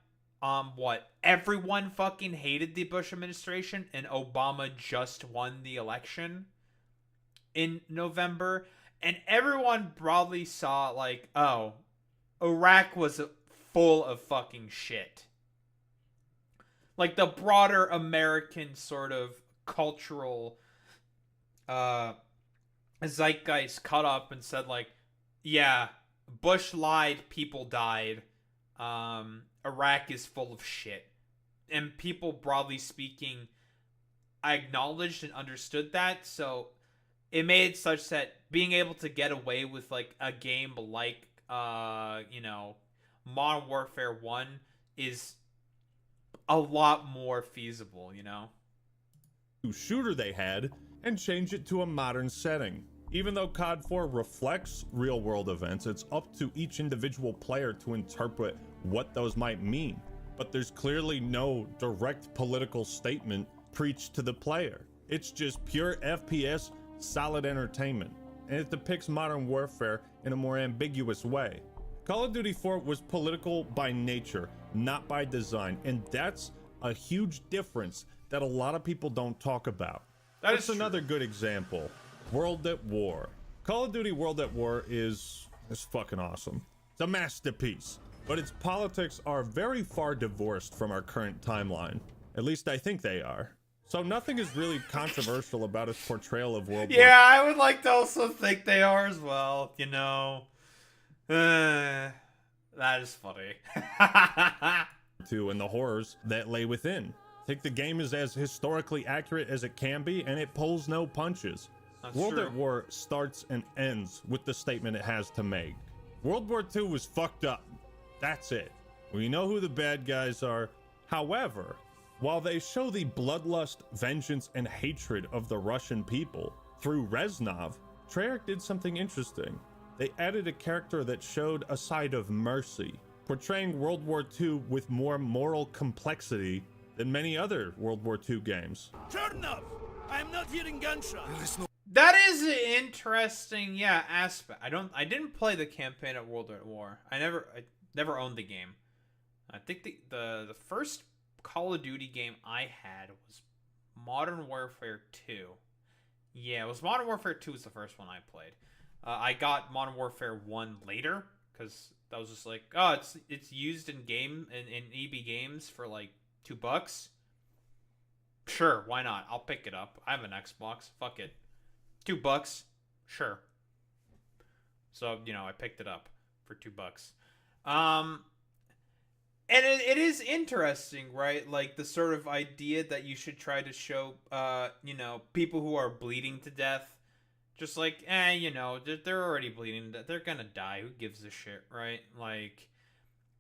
everyone fucking hated the Bush administration and Obama just won the election in November, and everyone broadly saw like, oh, Iraq was full of fucking shit. Like the broader American sort of cultural zeitgeist caught up and said like, yeah, Bush lied, people died, Iraq is full of shit. And people, broadly speaking, acknowledged and understood that, so it made it such that being able to get away with, like, a game like, you know, Modern Warfare 1 is a lot more feasible, you know? Shooter they had, and change it to a modern setting. Even though COD 4 reflects real-world events, it's up to each individual player to interpret what those might mean. But there's clearly no direct political statement preached to the player. It's just pure FPS, solid entertainment, and it depicts modern warfare in a more ambiguous way. Call of Duty 4 was political by nature, not by design, and that's a huge difference that a lot of people don't talk about. That's another good example. World at War. Call of Duty World at War is fucking awesome. It's a masterpiece, but its politics are very far divorced from our current timeline. At least I think they are. So nothing is really controversial about his portrayal of World War. Yeah, I would like to also think they are as well, you know. That is funny. II and the horrors that lay within. I think the game is as historically accurate as it can be, and it pulls no punches. World at War starts and ends with the statement it has to make. World War II was fucked up. That's it. We know who the bad guys are. However, while they show the bloodlust, vengeance, and hatred of the Russian people through Reznov, Treyarch did something interesting. They added a character that showed a side of mercy, portraying World War II with more moral complexity than many other World War II games. Chernov! I am not hearing gunshots. That is an interesting, aspect. I didn't play the campaign at World at War. I never owned the game. I think the first Call of Duty game I had was Modern Warfare 2. Yeah, it was Modern Warfare 2 was the first one I played. I got Modern Warfare 1 later because that was just like, oh, it's used in EB Games for like $2. Sure, why not? I'll pick it up. I have an Xbox. Fuck it. $2. Sure. So, I picked it up for $2. And it is interesting, right? Like the sort of idea that you should try to show, people who are bleeding to death. Just like, they're already bleeding to death. They're gonna die. Who gives a shit, right? Like,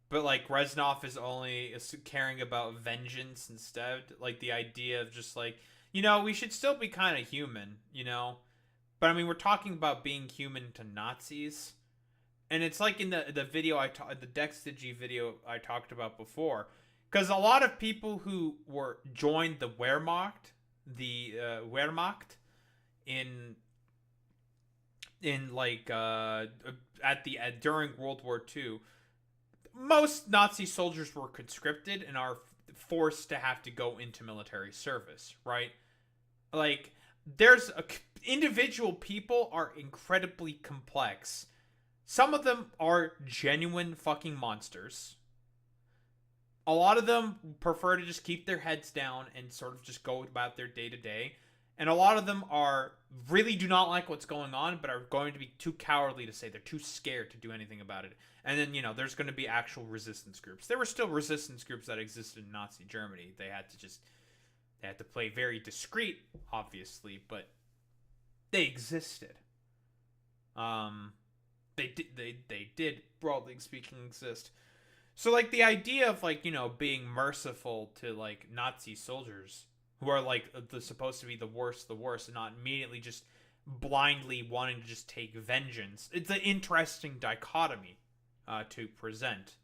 but like Reznov is only caring about vengeance instead. Like the idea of just like, we should still be kind of human, But I mean, we're talking about being human to Nazis. And it's like in the video the Dexdigi video I talked about before, because a lot of people who joined the Wehrmacht, during World War II, most Nazi soldiers were conscripted and are forced to have to go into military service, right? Like individual people are incredibly complex. Some of them are genuine fucking monsters. A lot of them prefer to just keep their heads down and sort of just go about their day-to-day. And a lot of them really do not like what's going on, but are going to be too cowardly to say. They're too scared to do anything about it. And then, there's going to be actual resistance groups. There were still resistance groups that existed in Nazi Germany. They had to play very discreet, obviously, but they existed. They did, broadly speaking, exist. So, like, the idea of, like, being merciful to, like, Nazi soldiers who are, like, supposed to be the worst, and not immediately just blindly wanting to just take vengeance. It's an interesting dichotomy to present.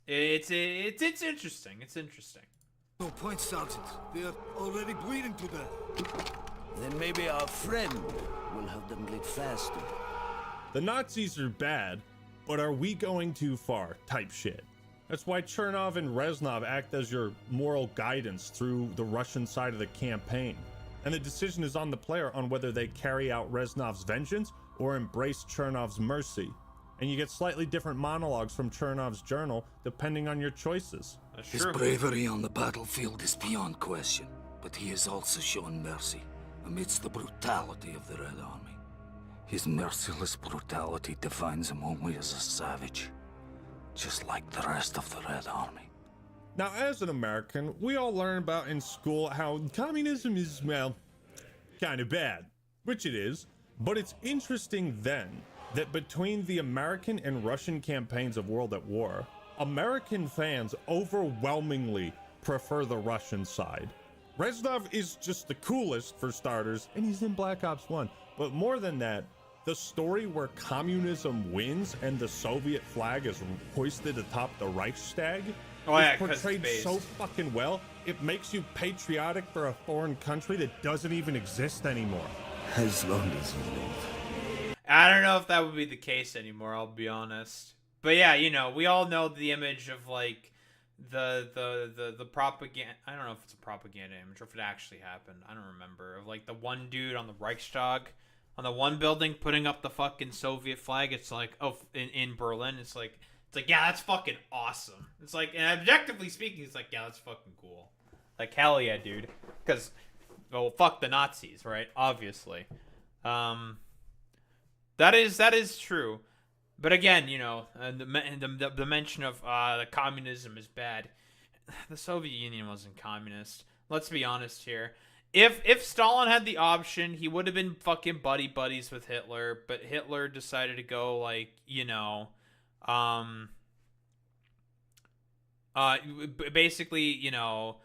It's interesting. It's interesting. No point, Sergeant. They are already bleeding to death. Then maybe our friend will help them bleed faster. The Nazis are bad, but are we going too far type shit. That's why Chernov and Reznov act as your moral guidance through the Russian side of the campaign. And the decision is on the player on whether they carry out Reznov's vengeance or embrace Chernov's mercy. And you get slightly different monologues from Chernov's journal depending on your choices. His bravery on the battlefield is beyond question, but he has also shown mercy amidst the brutality of the Red Army. His merciless brutality defines him only as a savage, just like the rest of the Red Army. Now, as an American, we all learn about in school how communism is, well, kind of bad, which it is, but it's interesting then that between the American and Russian campaigns of World at War, American fans overwhelmingly prefer the Russian side. Reznov is just the coolest, for starters, and he's in Black Ops 1. But more than that, the story where communism wins and the Soviet flag is hoisted atop the Reichstag is portrayed so fucking well, it makes you patriotic for a foreign country that doesn't even exist anymore. As long as you live. I don't know if that would be the case anymore, I'll be honest. But yeah, we all know the image of, like, the propaganda. I don't know if it's a propaganda image or if it actually happened. I don't remember. Of, like, the one dude on the Reichstag, on the one building, putting up the fucking Soviet flag. It's like, in Berlin, it's like, It's like, yeah, that's fucking awesome. It's like, and objectively speaking, it's like, yeah, that's fucking cool. Like, hell yeah, dude. Because, well, fuck the Nazis, right? Obviously. That is true. But again, you know, the mention of the communism is bad. The Soviet Union wasn't communist. Let's be honest here. If Stalin had the option, he would have been fucking buddies with Hitler, but Hitler decided to go, like, you know, basically, you know,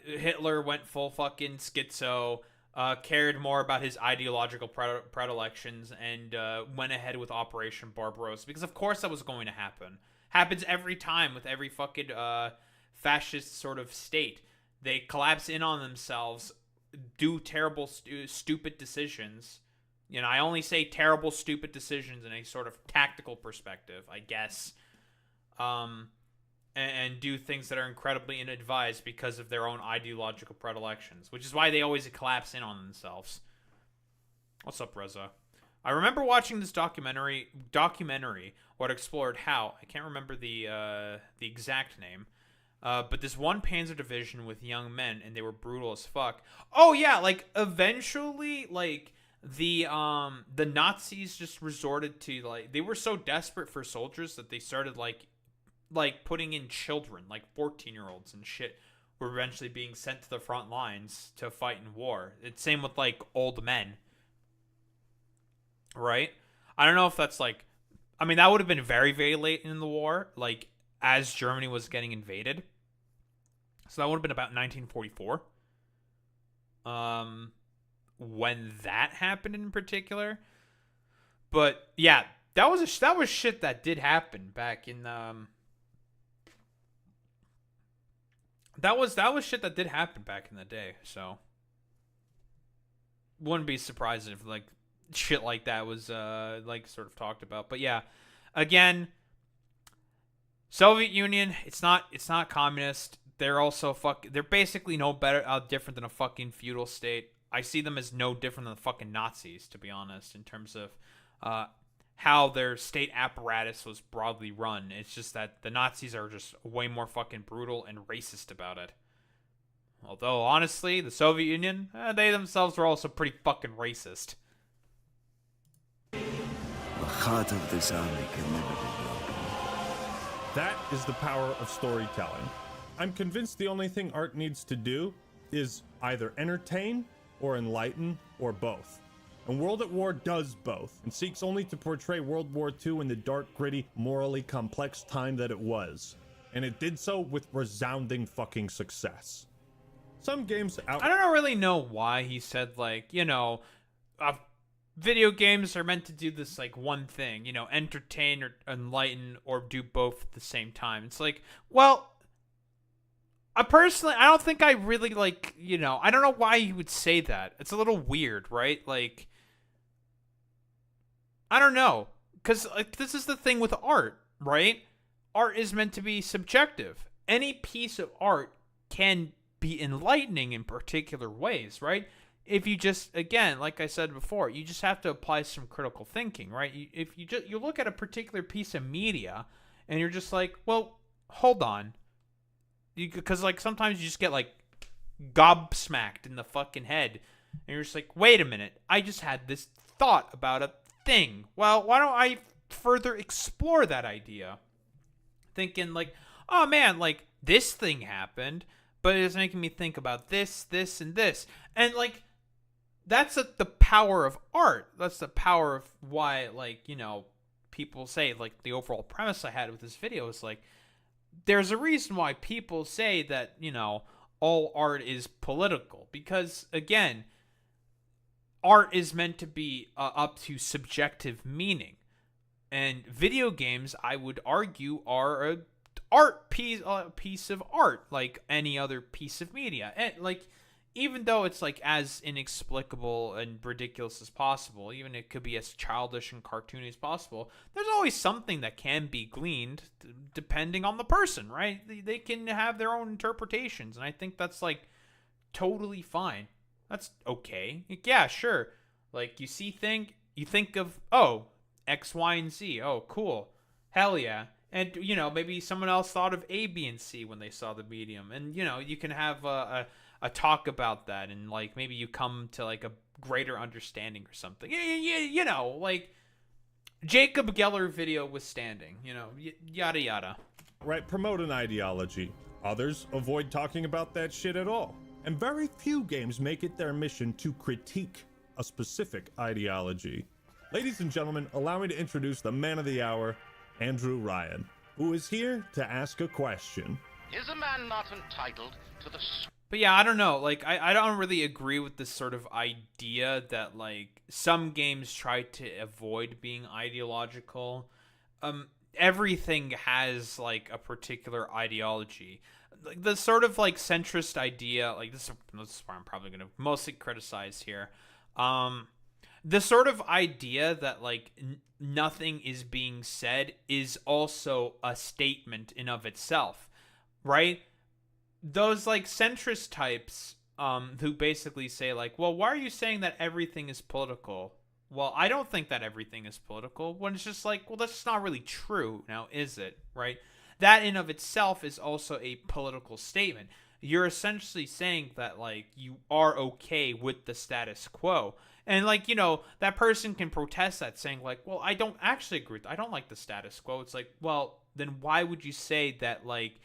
Hitler went full fucking schizo, cared more about his ideological predilections, and went ahead with Operation Barbarossa, because of course that was going to happen. Happens every time with every fucking fascist sort of state. They collapse in on themselves, do terrible, stupid decisions. You know, I only say terrible, stupid decisions in a sort of tactical perspective, I guess. And do things that are incredibly inadvised because of their own ideological predilections, which is why they always collapse in on themselves. What's up, Reza? I remember watching this documentary what explored how, I can't remember the exact name, but this one panzer division with young men, and they were brutal as fuck. Oh yeah, like eventually, like the Nazis just resorted to, like, they were so desperate for soldiers that they started like putting in children, like 14-year-olds and shit, were eventually being sent to the front lines to fight in war. It's same with like old men, right? I don't know if that's like, I mean, that would have been very, very late in the war, like as Germany was getting invaded. So that would have been about 1944. When that happened in particular. But yeah, that was shit that did happen back in that was shit that did happen back in the day. So wouldn't be surprised if like shit like that was like sort of talked about. But yeah, again, Soviet Union, it's not communist. They're also they're basically no better, different than a fucking feudal state. I see them as no different than the fucking Nazis, to be honest, in terms of how their state apparatus was broadly run. It's just that the Nazis are just way more fucking brutal and racist about it. Although, honestly, the Soviet Union, they themselves were also pretty fucking racist. The heart of this army can never be broken. That is the power of storytelling. I'm convinced the only thing art needs to do is either entertain or enlighten, or both. And World at War does both, and seeks only to portray World War II in the dark, gritty, morally complex time that it was. And it did so with resounding fucking success. Some games I don't really know why he said, like, you know, video games are meant to do this, like, one thing, you know, entertain or enlighten or do both at the same time. It's like, well, I don't think I really, like, you know, I don't know why he would say that. It's a little weird, right? Like, I don't know. Because, like, this is the thing with art, right? Art is meant to be subjective. Any piece of art can be enlightening in particular ways, right? If you just, again, like I said before, you just have to apply some critical thinking, right? If you look at a particular piece of media and you're just like, well, hold on. Because, like, sometimes you just get, like, gobsmacked in the fucking head. And you're just like, wait a minute. I just had this thought about a thing. Well, why don't I further explore that idea? Thinking, like, oh, man, like, this thing happened. But it's making me think about this, this, and this. And, like, that's the power of art. That's the power of why, like, you know, people say, like, the overall premise I had with this video is, like, there's a reason why people say that, you know, all art is political. Because, again, art is meant to be up to subjective meaning. And video games, I would argue, are a piece of art, like any other piece of media. And, like, even though it's, like, as inexplicable and ridiculous as possible, even it could be as childish and cartoony as possible, there's always something that can be gleaned depending on the person, right? They can have their own interpretations, and I think that's, like, totally fine. That's okay. Like, yeah, sure. Like, you think of, oh, X, Y, and Z. Oh, cool. Hell yeah. And, you know, maybe someone else thought of A, B, and C when they saw the medium. And, you know, you can have a talk about that. And, like, maybe you come to, like, a greater understanding or something. You know, like, Jacob Geller video withstanding. You know, yada, yada. Right, promote an ideology. Others avoid talking about that shit at all. And very few games make it their mission to critique a specific ideology. Ladies and gentlemen, allow me to introduce the man of the hour, Andrew Ryan, who is here to ask a question. Is a man not entitled to the... But yeah, I don't know. Like, I don't really agree with this sort of idea that, like, some games try to avoid being ideological. Everything has, like, a particular ideology. Like, the sort of, like, centrist idea, like, this is where I'm probably going to mostly criticize here. The sort of idea that, like, nothing is being said is also a statement in of itself, right? Those, like, centrist types who basically say, like, well, why are you saying that everything is political? Well, I don't think that everything is political, when it's just like, well, that's just not really true now, is it, right? That in of itself is also a political statement. You're essentially saying that, like, you are okay with the status quo. And, like, you know, that person can protest that, saying, like, well, I don't actually agree with that. I don't like the status quo. It's like, well, then why would you say that, like,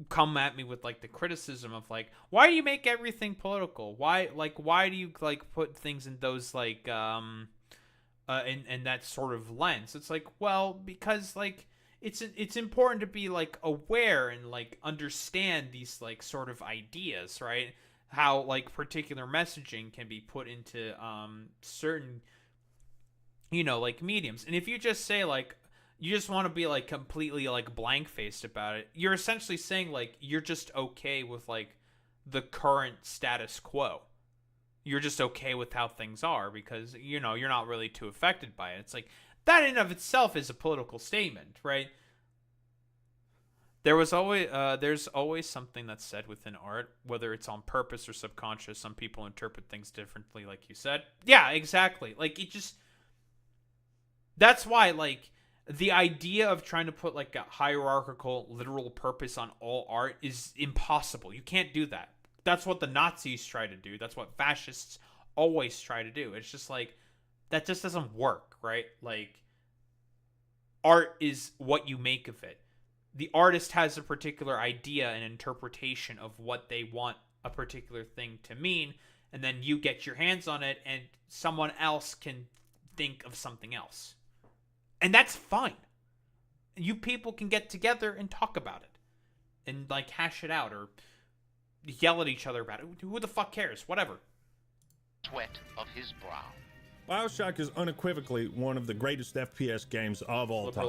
come at me with, like, the criticism of, like, why do you make everything political? Why do you, like, put things in those, like, in that sort of lens? It's like, well, because, like, it's important to be, like, aware and, like, understand these, like, sort of ideas, right? How, like, particular messaging can be put into certain, you know, like, mediums. And if you just say, like, you just want to be, like, completely, like, blank-faced about it, you're essentially saying, like, you're just okay with, like, the current status quo. You're just okay with how things are because, you know, you're not really too affected by it. It's like, that in of itself is a political statement, right? There's always something that's said within art, whether it's on purpose or subconscious. Some people interpret things differently, like you said. Yeah, exactly. Like, it just... That's why, like, the idea of trying to put, like, a hierarchical, literal purpose on all art is impossible. You can't do that. That's what the Nazis try to do. That's what fascists always try to do. It's just, like, that just doesn't work, right? Like, art is what you make of it. The artist has a particular idea and interpretation of what they want a particular thing to mean, and then you get your hands on it, and someone else can think of something else. And that's fine. You people can get together and talk about it. And, like, hash it out, or yell at each other about it. Who the fuck cares? Whatever. Sweat of his brow. BioShock is unequivocally one of the greatest FPS games of all time.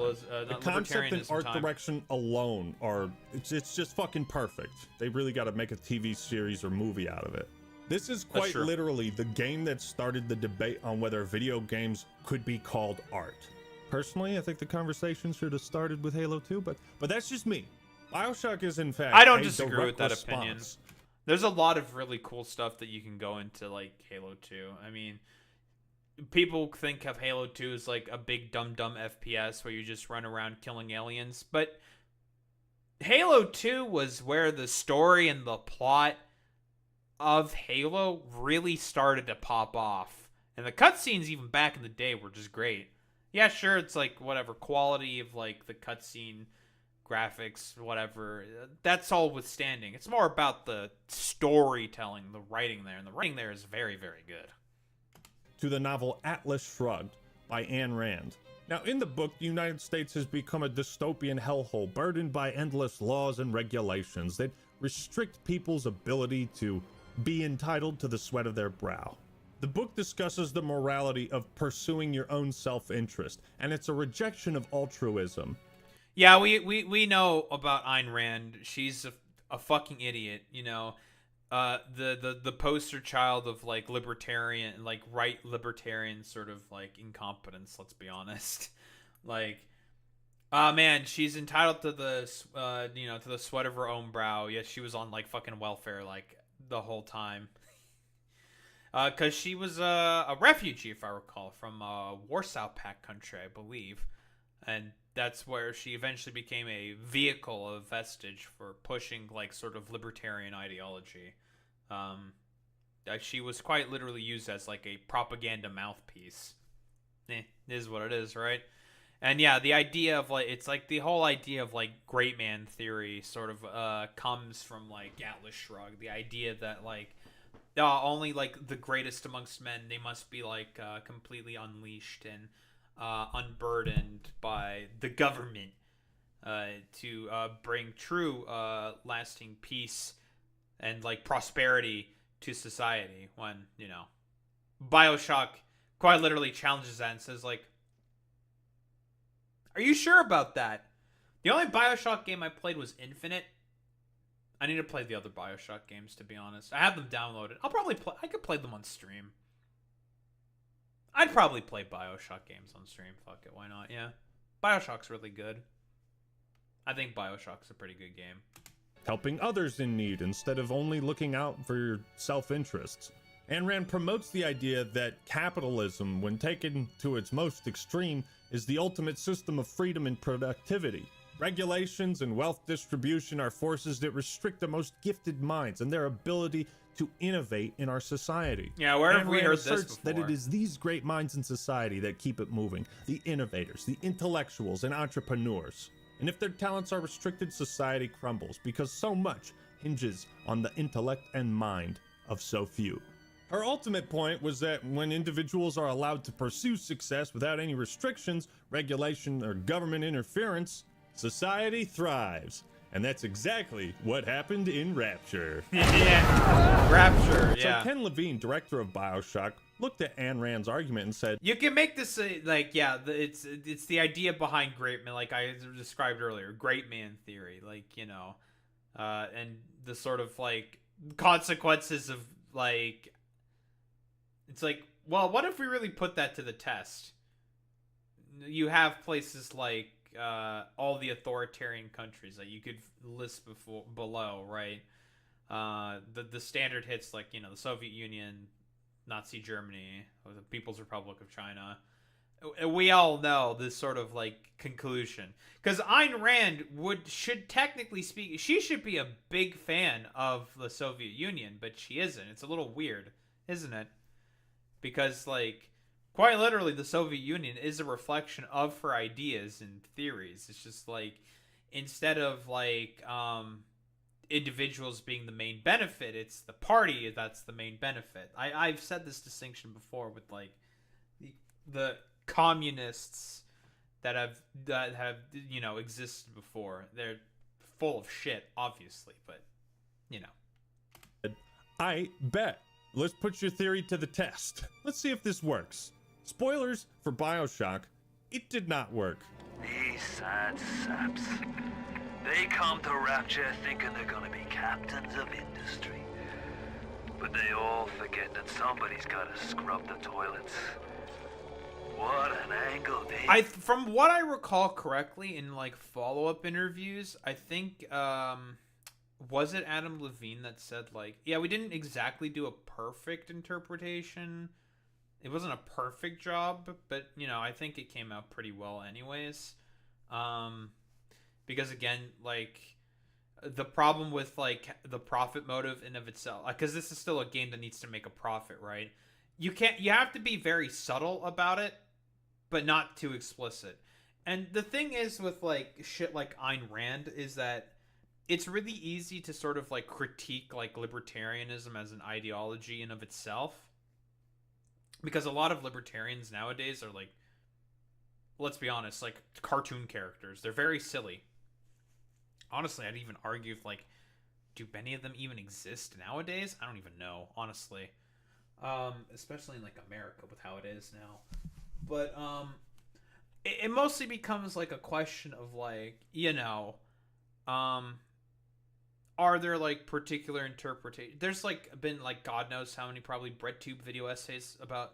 The concept and art direction alone are, it's just fucking perfect. They really got to make a TV series or movie out of it. This is quite literally the game that started the debate on whether video games could be called art. Personally, I think the conversation should have started with Halo 2, but that's just me. BioShock is in fact I don't disagree with that opinion. There's a lot of really cool stuff that you can go into, like, Halo 2. I mean, people think of Halo 2 as, like, a big dumb FPS where you just run around killing aliens, but Halo 2 was where the story and the plot of Halo really started to pop off. And the cutscenes even back in the day were just great. Yeah, sure, it's, like, whatever, quality of, like, the cutscene graphics, whatever, that's all withstanding. It's more about the storytelling, the writing there, and the writing there is very, very good. To the novel Atlas Shrugged by Ayn Rand. Now, in the book, the United States has become a dystopian hellhole burdened by endless laws and regulations that restrict people's ability to be entitled to the sweat of their brow. The book discusses the morality of pursuing your own self-interest, and it's a rejection of altruism. Yeah, we know about Ayn Rand. She's a fucking idiot, you know. The poster child of, like, libertarian, like, right libertarian sort of, like, incompetence, let's be honest. Like, man, she's entitled to the, you know, to the sweat of her own brow. Yet she was on, like, fucking welfare, like, the whole time. Because she was a refugee, if I recall, from Warsaw Pact country, I believe. And that's where she eventually became a vehicle, a vestige for pushing like sort of libertarian ideology. She was quite literally used as like a propaganda mouthpiece. It is what it is, right? And yeah, the idea of like, it's like the whole idea of like great man theory sort of comes from like Atlas Shrugged. The idea that like only like the greatest amongst men, they must be like completely unleashed and unburdened by the government to bring true lasting peace and like prosperity to society. When, you know, BioShock quite literally challenges that and says like, are you sure about that? The only BioShock game I played was Infinite. I need to play the other BioShock games, to be honest. I have them downloaded. I could play them on stream. I'd probably play BioShock games on stream. Fuck it, why not? Yeah. BioShock's really good. I think BioShock's a pretty good game. Helping others in need instead of only looking out for your self-interests. Ayn Rand promotes the idea that capitalism, when taken to its most extreme, is the ultimate system of freedom and productivity. Regulations and wealth distribution are forces that restrict the most gifted minds and their ability to innovate in our society. Yeah, where have we heard this asserts before? that it is these great minds in society that keep it moving, the innovators, the intellectuals, and entrepreneurs. And if their talents are restricted, society crumbles because so much hinges on the intellect and mind of so few. Her ultimate point was that when individuals are allowed to pursue success without any restrictions, regulation, or government interference, society thrives. And that's exactly what happened in Rapture. Yeah, Rapture, yeah. So Ken Levine, director of BioShock, looked at Ayn Rand's argument and said, you can make this like, yeah, it's the idea behind great man, like I described earlier, great man theory, like, you know, and the sort of like consequences of like, it's like, well, what if we really put that to the test? You have places like all the authoritarian countries that you could list below, right? The standard hits like, you know, the Soviet Union, Nazi Germany, or the People's Republic of China. We all know this sort of like conclusion, because Ayn Rand should technically speak, she should be a big fan of the Soviet Union, but she isn't. It's a little weird, isn't it? Because like, quite literally, the Soviet Union is a reflection of her ideas and theories. It's just like, instead of like individuals being the main benefit, it's the party that's the main benefit. I've said this distinction before with like the communists that have you know existed before. They're full of shit, obviously, but you know. I bet. Let's put your theory to the test. Let's see if this works. Spoilers for BioShock, it did not work. These sad saps. They come to Rapture thinking they're gonna be captains of industry. But they all forget that somebody's gotta scrub the toilets. What an angle, Dave. From what I recall correctly in like follow-up interviews, I think was it Adam Levine that said like, yeah, we didn't exactly do a perfect interpretation. It wasn't a perfect job, but you know, I think it came out pretty well anyways. Because again, like the problem with like the profit motive in of itself, because this is still a game that needs to make a profit, right? You have to be very subtle about it, but not too explicit. And the thing is with like shit like Ayn Rand is that it's really easy to sort of like critique like libertarianism as an ideology in of itself. Because a lot of libertarians nowadays are like, let's be honest, like cartoon characters. They're very silly. Honestly, I'd even argue if like, do many of them even exist nowadays? I don't even know, honestly. Especially in like America with how it is now. But it mostly becomes like a question of like, you know, are there like particular interpretations? There's like been like God knows how many probably BreadTube video essays about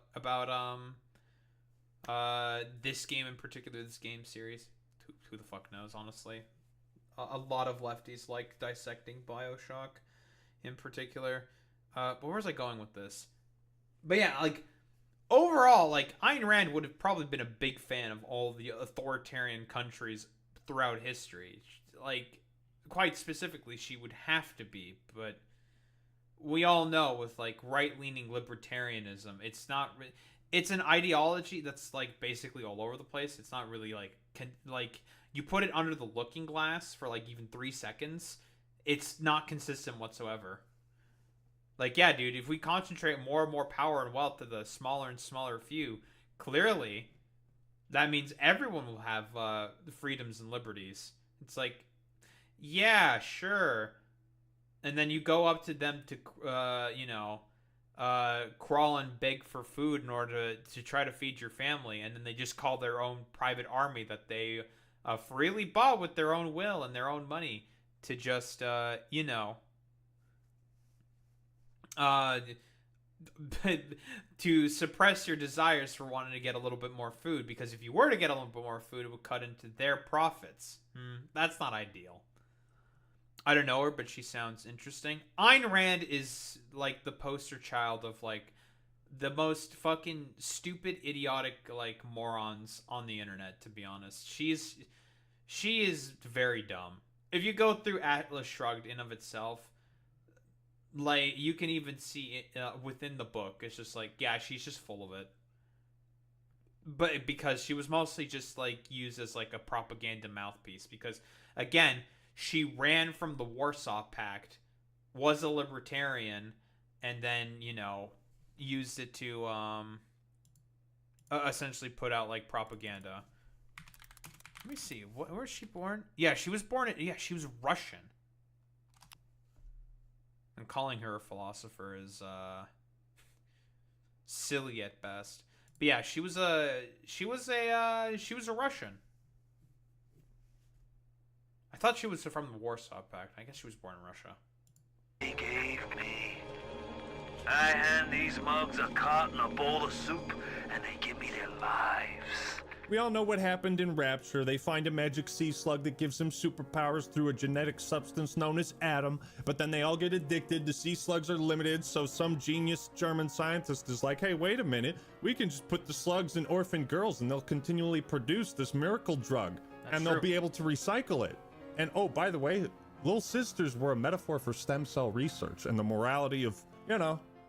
this game in particular, this game series. Who the fuck knows, honestly. A lot of lefties like dissecting BioShock in particular. But where's I going with this? But yeah, like overall, like, Ayn Rand would have probably been a big fan of all the authoritarian countries throughout history. Like, quite specifically, she would have to be, but we all know with, like, right-leaning libertarianism, it's not... It's an ideology that's, like, basically all over the place. It's not really, like... you put it under the looking glass for, like, even 3 seconds, it's not consistent whatsoever. Like, yeah, dude, if we concentrate more and more power and wealth to the smaller and smaller few, clearly, that means everyone will have the freedoms and liberties. It's like, yeah, sure. And then you go up to them to, crawl and beg for food in order to try to feed your family, and then they just call their own private army that they freely bought with their own will and their own money to just, to suppress your desires for wanting to get a little bit more food, because if you were to get a little bit more food, it would cut into their profits. That's not ideal. I don't know her, but she sounds interesting. Ayn Rand is like the poster child of like the most fucking stupid, idiotic, like, morons on the internet, to be honest. She is very dumb. If you go through Atlas Shrugged in of itself, like, you can even see it within the book. It's just like, yeah, she's just full of it. But because she was mostly just, like, used as, like, a propaganda mouthpiece. Because, again, she ran from the Warsaw Pact, was a libertarian, and then, used it to essentially put out, like, propaganda. Let me see. Where was she born? Yeah, she was born she was Russian. And calling her a philosopher is silly at best. But yeah, she was a Russian. I thought she was from the Warsaw Pact. I guess she was born in Russia. They gave me. I hand these mugs a cot and a bowl of soup, and they give me their lives. We all know what happened in Rapture. They find a magic sea slug that gives them superpowers through a genetic substance known as Adam, but then they all get addicted. The sea slugs are limited, so some genius German scientist is like, hey, wait a minute, we can just put the slugs in orphan girls and they'll continually produce this miracle drug. And they'll be able to recycle it. And oh, by the way, Little Sisters were a metaphor for stem cell research and the morality of,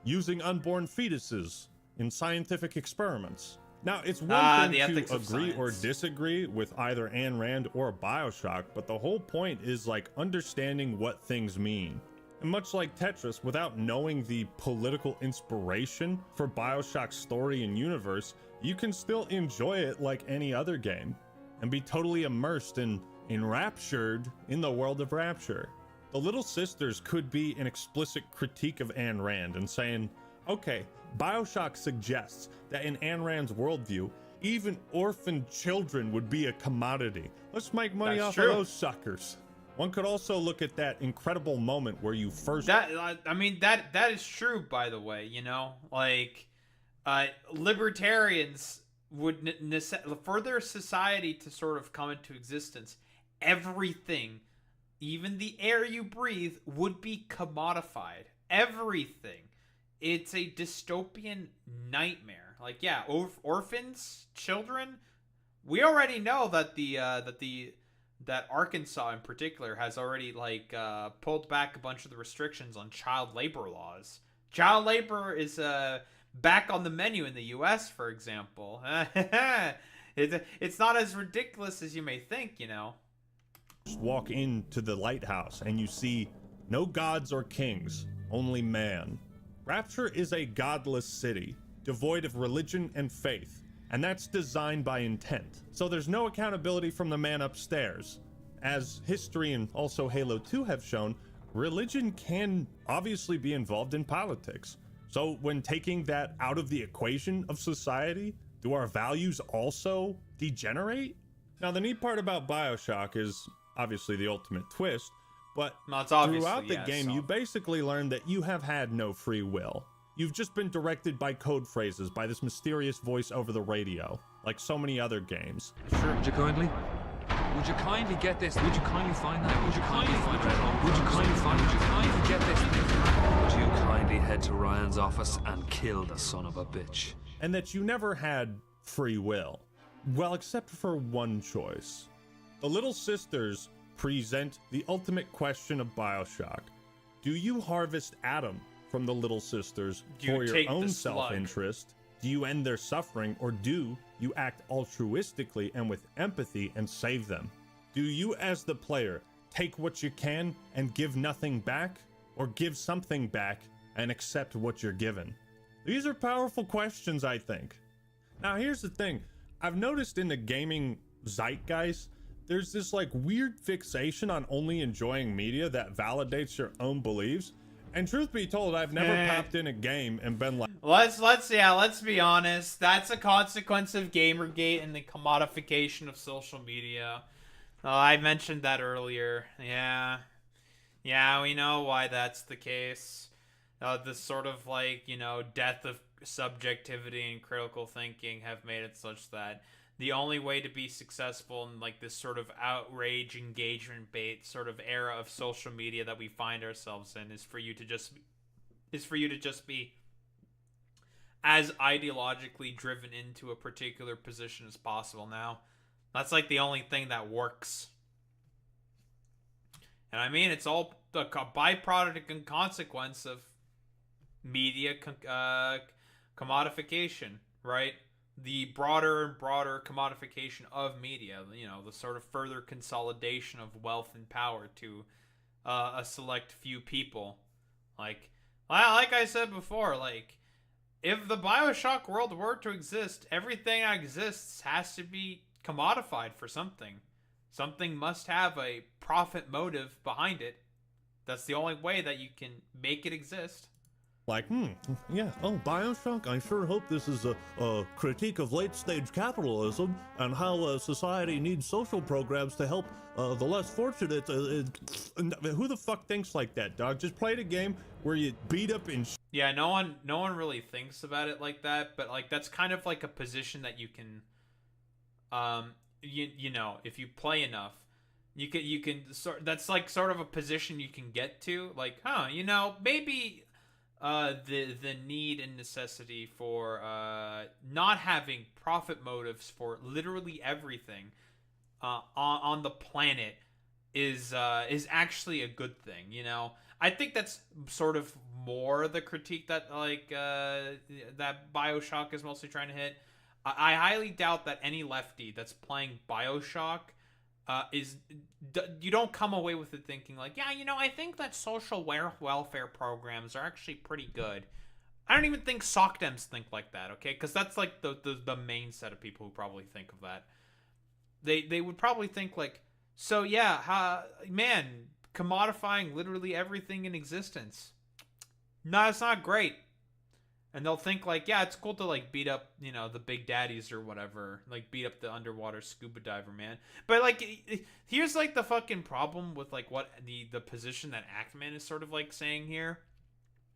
using unborn fetuses in scientific experiments. Now, it's one thing to agree or disagree with either Ayn Rand or BioShock, but the whole point is, like, understanding what things mean. And much like Tetris, without knowing the political inspiration for BioShock's story and universe, you can still enjoy it like any other game, and be totally immersed and enraptured in the world of Rapture. The Little Sisters could be an explicit critique of Ayn Rand and saying, okay, BioShock suggests that in Ayn Rand's worldview, even orphan children would be a commodity. Let's make money off of those suckers. One could also look at that incredible moment where you first... That is true, by the way, Like, libertarians would for their society to sort of come into existence, everything, even the air you breathe, would be commodified. Everything. It's a dystopian nightmare. Like, yeah, orphans, children. We already know that that Arkansas in particular has already pulled back a bunch of the restrictions on child labor laws. Child labor is back on the menu in the U.S., for example. It's not as ridiculous as you may think, Just walk into the lighthouse and you see no gods or kings, only man. Rapture is a godless city, devoid of religion and faith, and that's designed by intent. So there's no accountability from the man upstairs. As history and also Halo 2 have shown, religion can obviously be involved in politics. So when taking that out of the equation of society, do our values also degenerate? Now, the neat part about BioShock is obviously the ultimate twist, but throughout the game, you basically learn that you have had no free will. You've just been directed by code phrases by this mysterious voice over the radio, like so many other games. Sure. Would you kindly get this? Would you kindly find that? Would you kindly find that? Would you kindly find it? Would you kindly get this? Would you kindly head to Ryan's office and kill the son of a bitch? and that you never had free will. Well, except for one choice. The Little Sisters present the ultimate question of BioShock. Do you harvest Adam from the Little Sisters for your own self-interest? Do you end their suffering, or do you act altruistically and with empathy and save them? Do you, as the player, take what you can and give nothing back, or give something back and accept what you're given? These are powerful questions, I think. Now, here's the thing. I've noticed in the gaming zeitgeist, there's this like weird fixation on only enjoying media that validates your own beliefs. And truth be told, I've never popped in a game and been like, let's be honest. That's a consequence of Gamergate and the commodification of social media. I mentioned that earlier. Yeah, we know why that's the case. This sort of like, death of subjectivity and critical thinking have made it such that the only way to be successful in like this sort of outrage engagement bait sort of era of social media that we find ourselves in is for you to just be as ideologically driven into a particular position as possible. Now that's like the only thing that works, and I mean it's all the byproduct and consequence of media commodification, right? The broader and broader commodification of media, the sort of further consolidation of wealth and power to a select few people. Like I said before, like, if the BioShock world were to exist, everything that exists has to be commodified for something. Something must have a profit motive behind it. That's the only way that you can make it exist. Like, yeah, oh, BioShock, I sure hope this is a critique of late-stage capitalism and how society needs social programs to help the less fortunate. Who the fuck thinks like that, dog? Just play the game where you beat up and yeah, no one really thinks about it like that, but like that's kind of like a position that you can, if you play enough, you can that's like sort of a position you can get to, like, maybe the need and necessity for not having profit motives for literally everything on the planet is actually a good thing. I think that's sort of more the critique that that BioShock is mostly trying to hit. I highly doubt that any lefty that's playing BioShock you don't come away with it thinking like, yeah, I think that social welfare programs are actually pretty good. I don't even think SocDems think like that, okay? Because that's like the main set of people who probably think of that. They would probably think like, so yeah, man, commodifying literally everything in existence. No, it's not great. And they'll think like, yeah, it's cool to like beat up, the big daddies or whatever, like beat up the underwater scuba diver man. But like, here's like the fucking problem with like what the position that Actman is sort of like saying here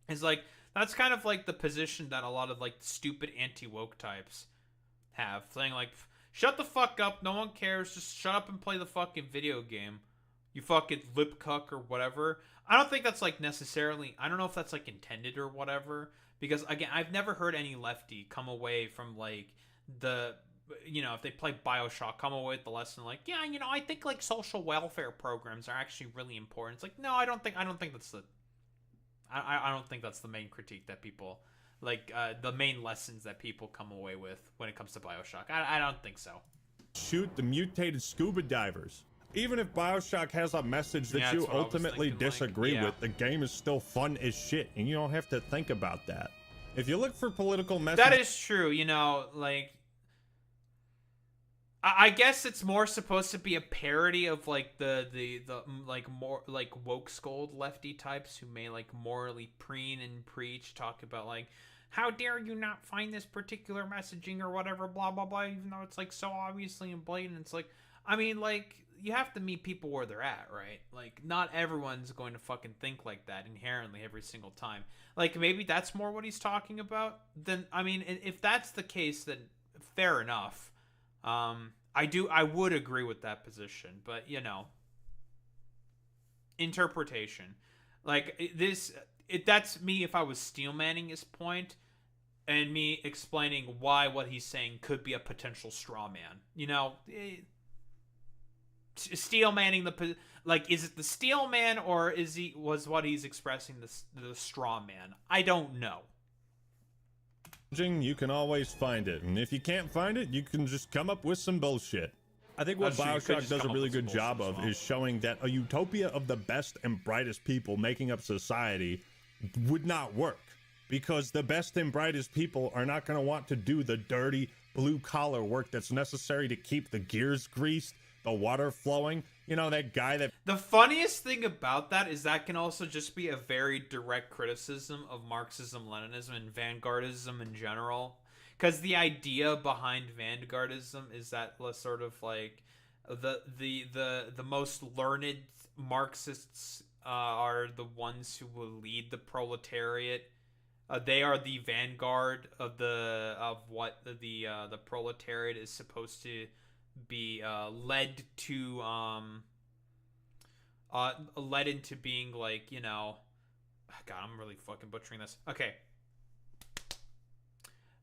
is like, that's kind of like the position that a lot of like stupid anti-woke types have, saying like, shut the fuck up, no one cares, just shut up and play the fucking video game, you fucking lip cuck or whatever. I don't think that's like necessarily, I don't know if that's like intended or whatever. Because, again, I've never heard any lefty come away from, like, if they play BioShock, come away with the lesson, like, yeah, I think, like, social welfare programs are actually really important. It's like, no, I don't think that's I don't think that's the main critique that people, like, the main lessons that people come away with when it comes to BioShock. I don't think so. Shoot the mutated scuba divers. Even if BioShock has a message that you ultimately disagree with, the game is still fun as shit, and you don't have to think about that. If you look for political messages... That is true, like... I guess it's more supposed to be a parody of, like, the like, more, like, woke scold lefty types who may, like, morally preen and preach, talk about, like, how dare you not find this particular messaging or whatever, blah, blah, blah, even though it's, like, so obviously and blatant. It's like, I mean, like... You have to meet people where they're at, right? Like, not everyone's going to fucking think like that inherently every single time. Like, maybe that's more what he's talking about. Then, I mean, if that's the case, then fair enough. I would agree with that position, but, interpretation. Like, that's me if I was steelmanning his point. and me explaining why what he's saying could be a potential straw man. You know, steel manning the, like, is it the steel man, or was what he's expressing the straw man? I don't know. You can always find it, and if you can't find it, you can just come up with some bullshit. I think what Bioshock does a really good job of is showing that a utopia of the best and brightest people making up society would not work, because the best and brightest people are not going to want to do the dirty blue-collar work that's necessary to keep the gears greased, the water flowing. You know, that guy that... The funniest thing about that is that can also just be a very direct criticism of Marxism-Leninism and vanguardism in general. Because the idea behind vanguardism is that sort of like the most learned Marxists are the ones who will lead the proletariat. They are the vanguard of what the proletariat is supposed to be led into being, like, you know. God, I'm really fucking butchering this. Okay.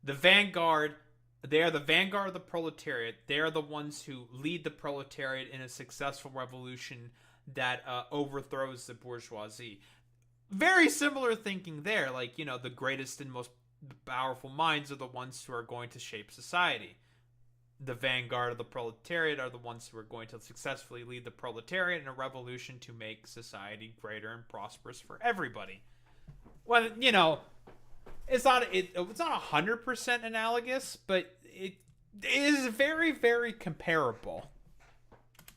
The vanguard, they are the vanguard of the proletariat. They are the ones who lead the proletariat in a successful revolution that overthrows the bourgeoisie. Very similar thinking there. Like, you know, the greatest and most powerful minds are the ones who are going to shape society. The vanguard of the proletariat are the ones who are going to successfully lead the proletariat in a revolution to make society greater and prosperous for everybody. Well, you know, it's not 100% analogous, but it is very, very comparable.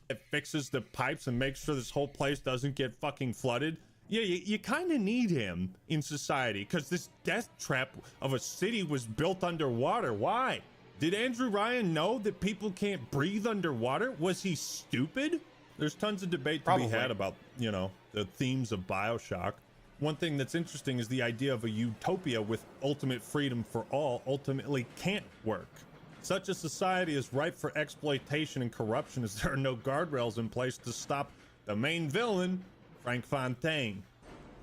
It fixes the pipes and makes sure this whole place doesn't get fucking flooded. Yeah, you kind of need him in society, because this death trap of a city was built underwater. Why? Did Andrew Ryan know that people can't breathe underwater? Was he stupid? There's tons of debate to be had about, you know, the themes of Bioshock. One thing that's interesting is the idea of a utopia with ultimate freedom for all ultimately can't work. Such a society is ripe for exploitation and corruption, as there are no guardrails in place to stop the main villain, Frank Fontaine.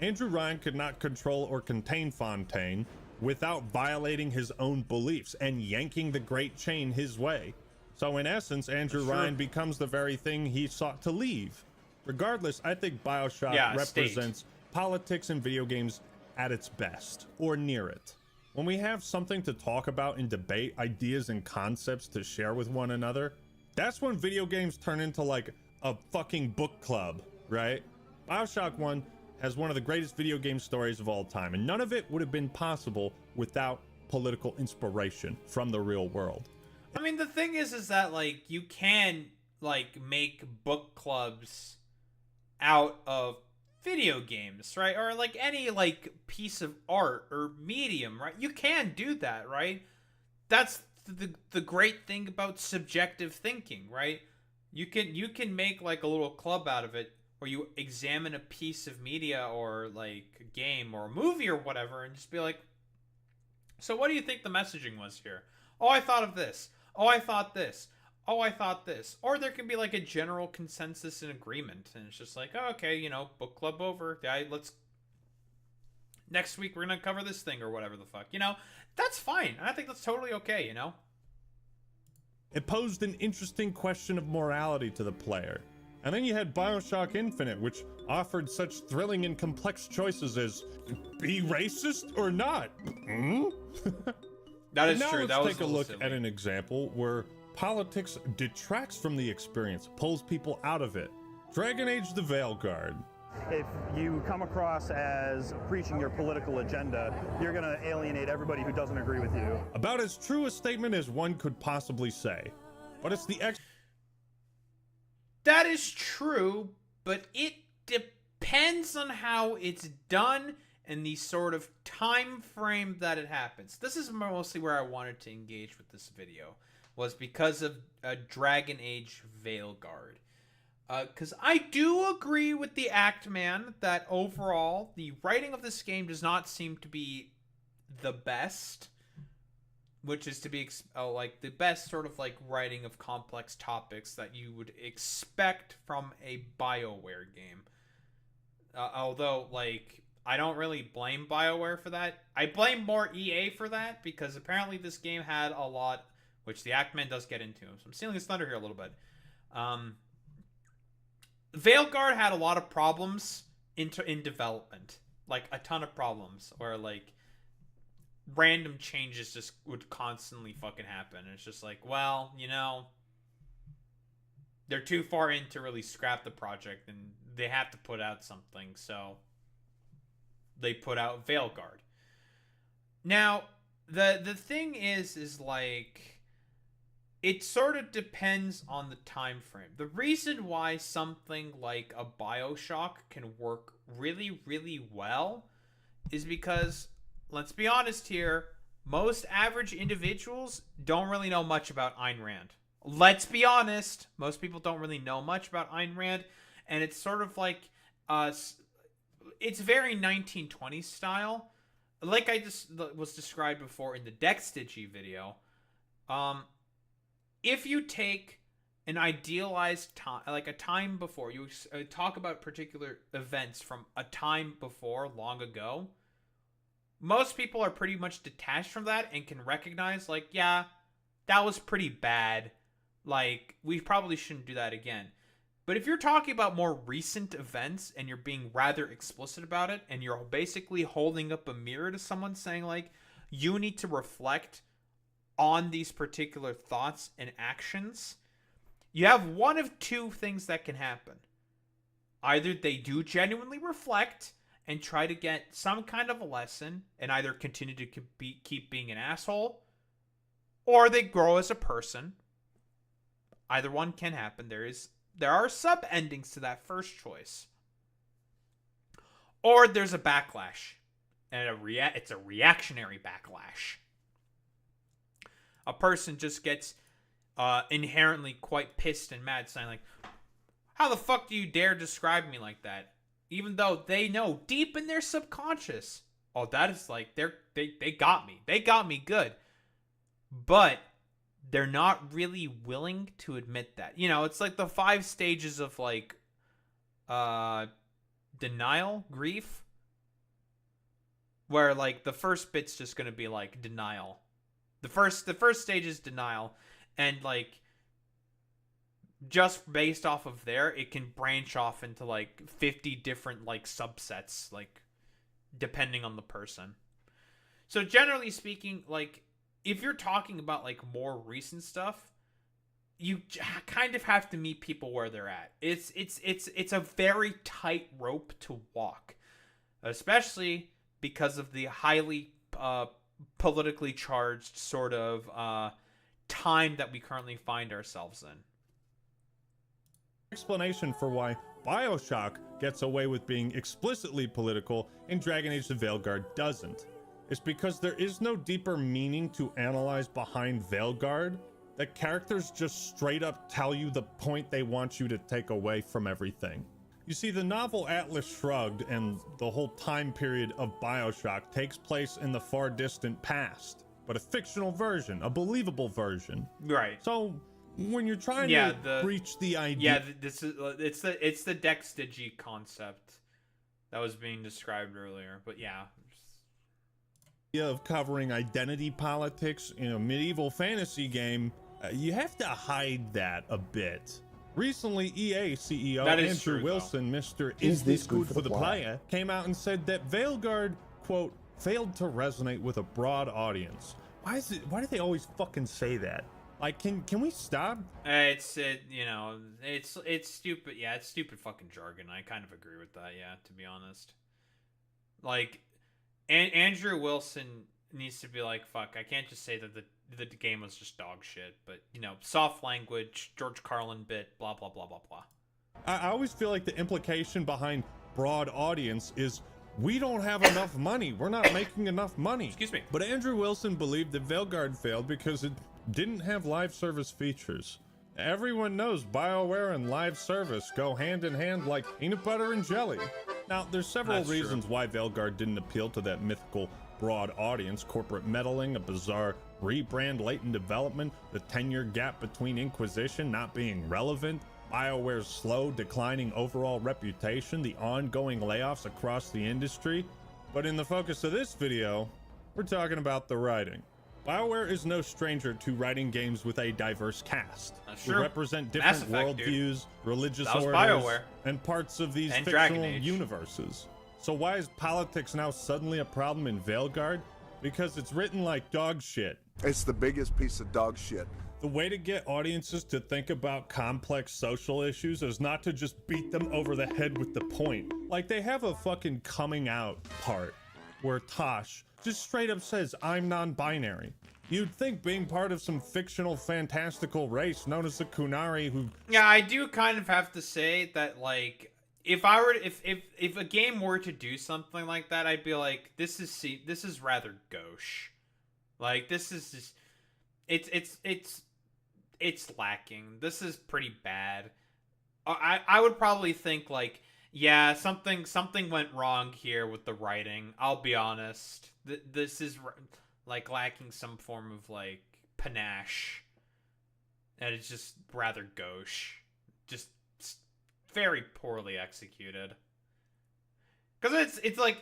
Andrew Ryan could not control or contain Fontaine without violating his own beliefs and yanking the great chain his way. So in essence, Andrew Ryan becomes the very thing he sought to leave. Regardless, I think Bioshock represents politics in video games at its best, or near it. When we have something to talk about and debate, ideas and concepts to share with one another, that's when video games turn into like a fucking book club, right? Bioshock 1 has one of the greatest video game stories of all time, and none of it would have been possible without political inspiration from the real world. I mean, the thing is that, like, you can, like, make book clubs out of video games, right? Or, like, any, like, piece of art or medium, right? You can do that, right? That's the great thing about subjective thinking, right? You can make, like, a little club out of it, or you examine a piece of media or, like, a game or a movie or whatever and just be like, so what do you think the messaging was here? Oh, I thought of this. Oh, I thought this. Oh, I thought this. Or there can be, like, a general consensus and agreement, and it's just like, oh, okay, you know, book club over. Yeah, next week we're gonna cover this thing or whatever the fuck. You know, that's fine. I think that's totally okay, you know? It posed an interesting question of morality to the player. And then you had Bioshock Infinite, which offered such thrilling and complex choices as be racist or not. That is now true. Let's take a look at an example where politics detracts from the experience, pulls people out of it. Dragon Age: The Veilguard. If you come across as preaching your political agenda, you're going to alienate everybody who doesn't agree with you. About as true a statement as one could possibly say. But it's the That is true, but it depends on how it's done and the sort of time frame that it happens. This is mostly where I wanted to engage with this video, was because of Dragon Age Veilguard. Because I do agree with the Act Man that overall, the writing of this game does not seem to be the best. Which is to be like the best sort of like writing of complex topics that you would expect from a BioWare game. Although, like, I don't really blame BioWare for that. I blame more EA for that, because apparently this game had a lot, which the Actman does get into. So I'm stealing his thunder here a little bit. Veilguard had a lot of problems in development. Like, a ton of problems. Or, like, random changes just would constantly fucking happen. It's just like, well, you know, they're too far in to really scrap the project, and they have to put out something, so they put out Veilguard. Now, the thing is like, it sort of depends on the time frame. The reason why something like a BioShock can work really, really well is because, let's be honest here, most average individuals don't really know much about Ayn Rand. Let's be honest, most people don't really know much about Ayn Rand, and it's sort of like, it's very 1920s style. Like I just was described before in the Dexdigi video, if you take an idealized time, like a time before, you talk about particular events from a time before, long ago, most people are pretty much detached from that and can recognize, like, yeah, that was pretty bad. Like, we probably shouldn't do that again. But if you're talking about more recent events and you're being rather explicit about it, and you're basically holding up a mirror to someone saying, like, you need to reflect on these particular thoughts and actions, you have one of two things that can happen. Either they do genuinely reflect and try to get some kind of a lesson and either continue to keep being an asshole, or they grow as a person. Either one can happen. There are sub-endings to that first choice. Or there's a backlash. And it's a reactionary backlash. A person just gets inherently quite pissed and mad, saying like, how the fuck do you dare describe me like that? Even though they know deep in their subconscious, oh, that is like, they got me. They got me good. But they're not really willing to admit that. You know, it's like the 5 stages of, like, denial, grief, where, like, the first bit's just gonna be, like, denial. The first stage is denial, and, like, just based off of there, it can branch off into, like, 50 different, like, subsets, like, depending on the person. So, generally speaking, like, if you're talking about, like, more recent stuff, you kind of have to meet people where they're at. It's a very tight rope to walk, especially because of the highly politically charged sort of time that we currently find ourselves in. Explanation for why BioShock gets away with being explicitly political and Dragon Age: The Veilguard doesn't. It's because there is no deeper meaning to analyze behind Veilguard. The characters just straight up tell you the point they want you to take away from everything. You see, the novel Atlas Shrugged and the whole time period of BioShock takes place in the far distant past, but a fictional version, a believable version. Right. So when you're trying to breach the idea, this is it's the Dexdigi concept that was being described earlier, but yeah. Of covering identity politics in a medieval fantasy game, you have to hide that a bit. Recently, EA CEO Andrew Wilson, Mr. Is This Good for the Player, came out and said that Veilguard, quote, failed to resonate with a broad audience. Why do they always fucking say that? Like, can we stop? It's stupid. Yeah, it's stupid fucking jargon. I kind of agree with that, yeah, to be honest. Like, Andrew Wilson needs to be like, fuck, I can't just say that the game was just dog shit, but, you know, soft language, George Carlin bit, blah, blah, blah, blah, blah. I always feel like the implication behind broad audience is we don't have enough money. We're not making enough money. Excuse me. But Andrew Wilson believed that Veilguard failed because it didn't have live service features. Everyone knows BioWare and live service go hand in hand like peanut butter and jelly. Now, there's several reasons why Veilguard didn't appeal to that mythical broad audience: corporate meddling, a bizarre rebrand late in development, the 10-year gap between Inquisition not being relevant. BioWare's slow, declining overall reputation, the ongoing layoffs across the industry. But in the focus of this video, we're talking about the writing. BioWare is no stranger to writing games with a diverse cast. That's who true. represent different Effect, worldviews, religious That was orders, BioWare. and parts of these And Dragon fictional Age. universes. So why is politics now suddenly a problem in Veilguard? Because it's written like dog shit. It's the biggest piece of dog shit. The way to get audiences to think about complex social issues is not to just beat them over the head with the point. Like, they have a fucking coming out part where Tosh just straight up says, I'm non-binary. You'd think being part of some fictional fantastical race known as the Kunari who... Yeah, I do kind of have to say that, like, if I were to, if a game were to do something like that, I'd be like, this is rather gauche. Like, this is just, it's lacking. This is pretty bad. I would probably think, like, yeah, something went wrong here with the writing. I'll be honest. This is like lacking some form of like panache, and it's just rather gauche. Just very poorly executed. Because it's like,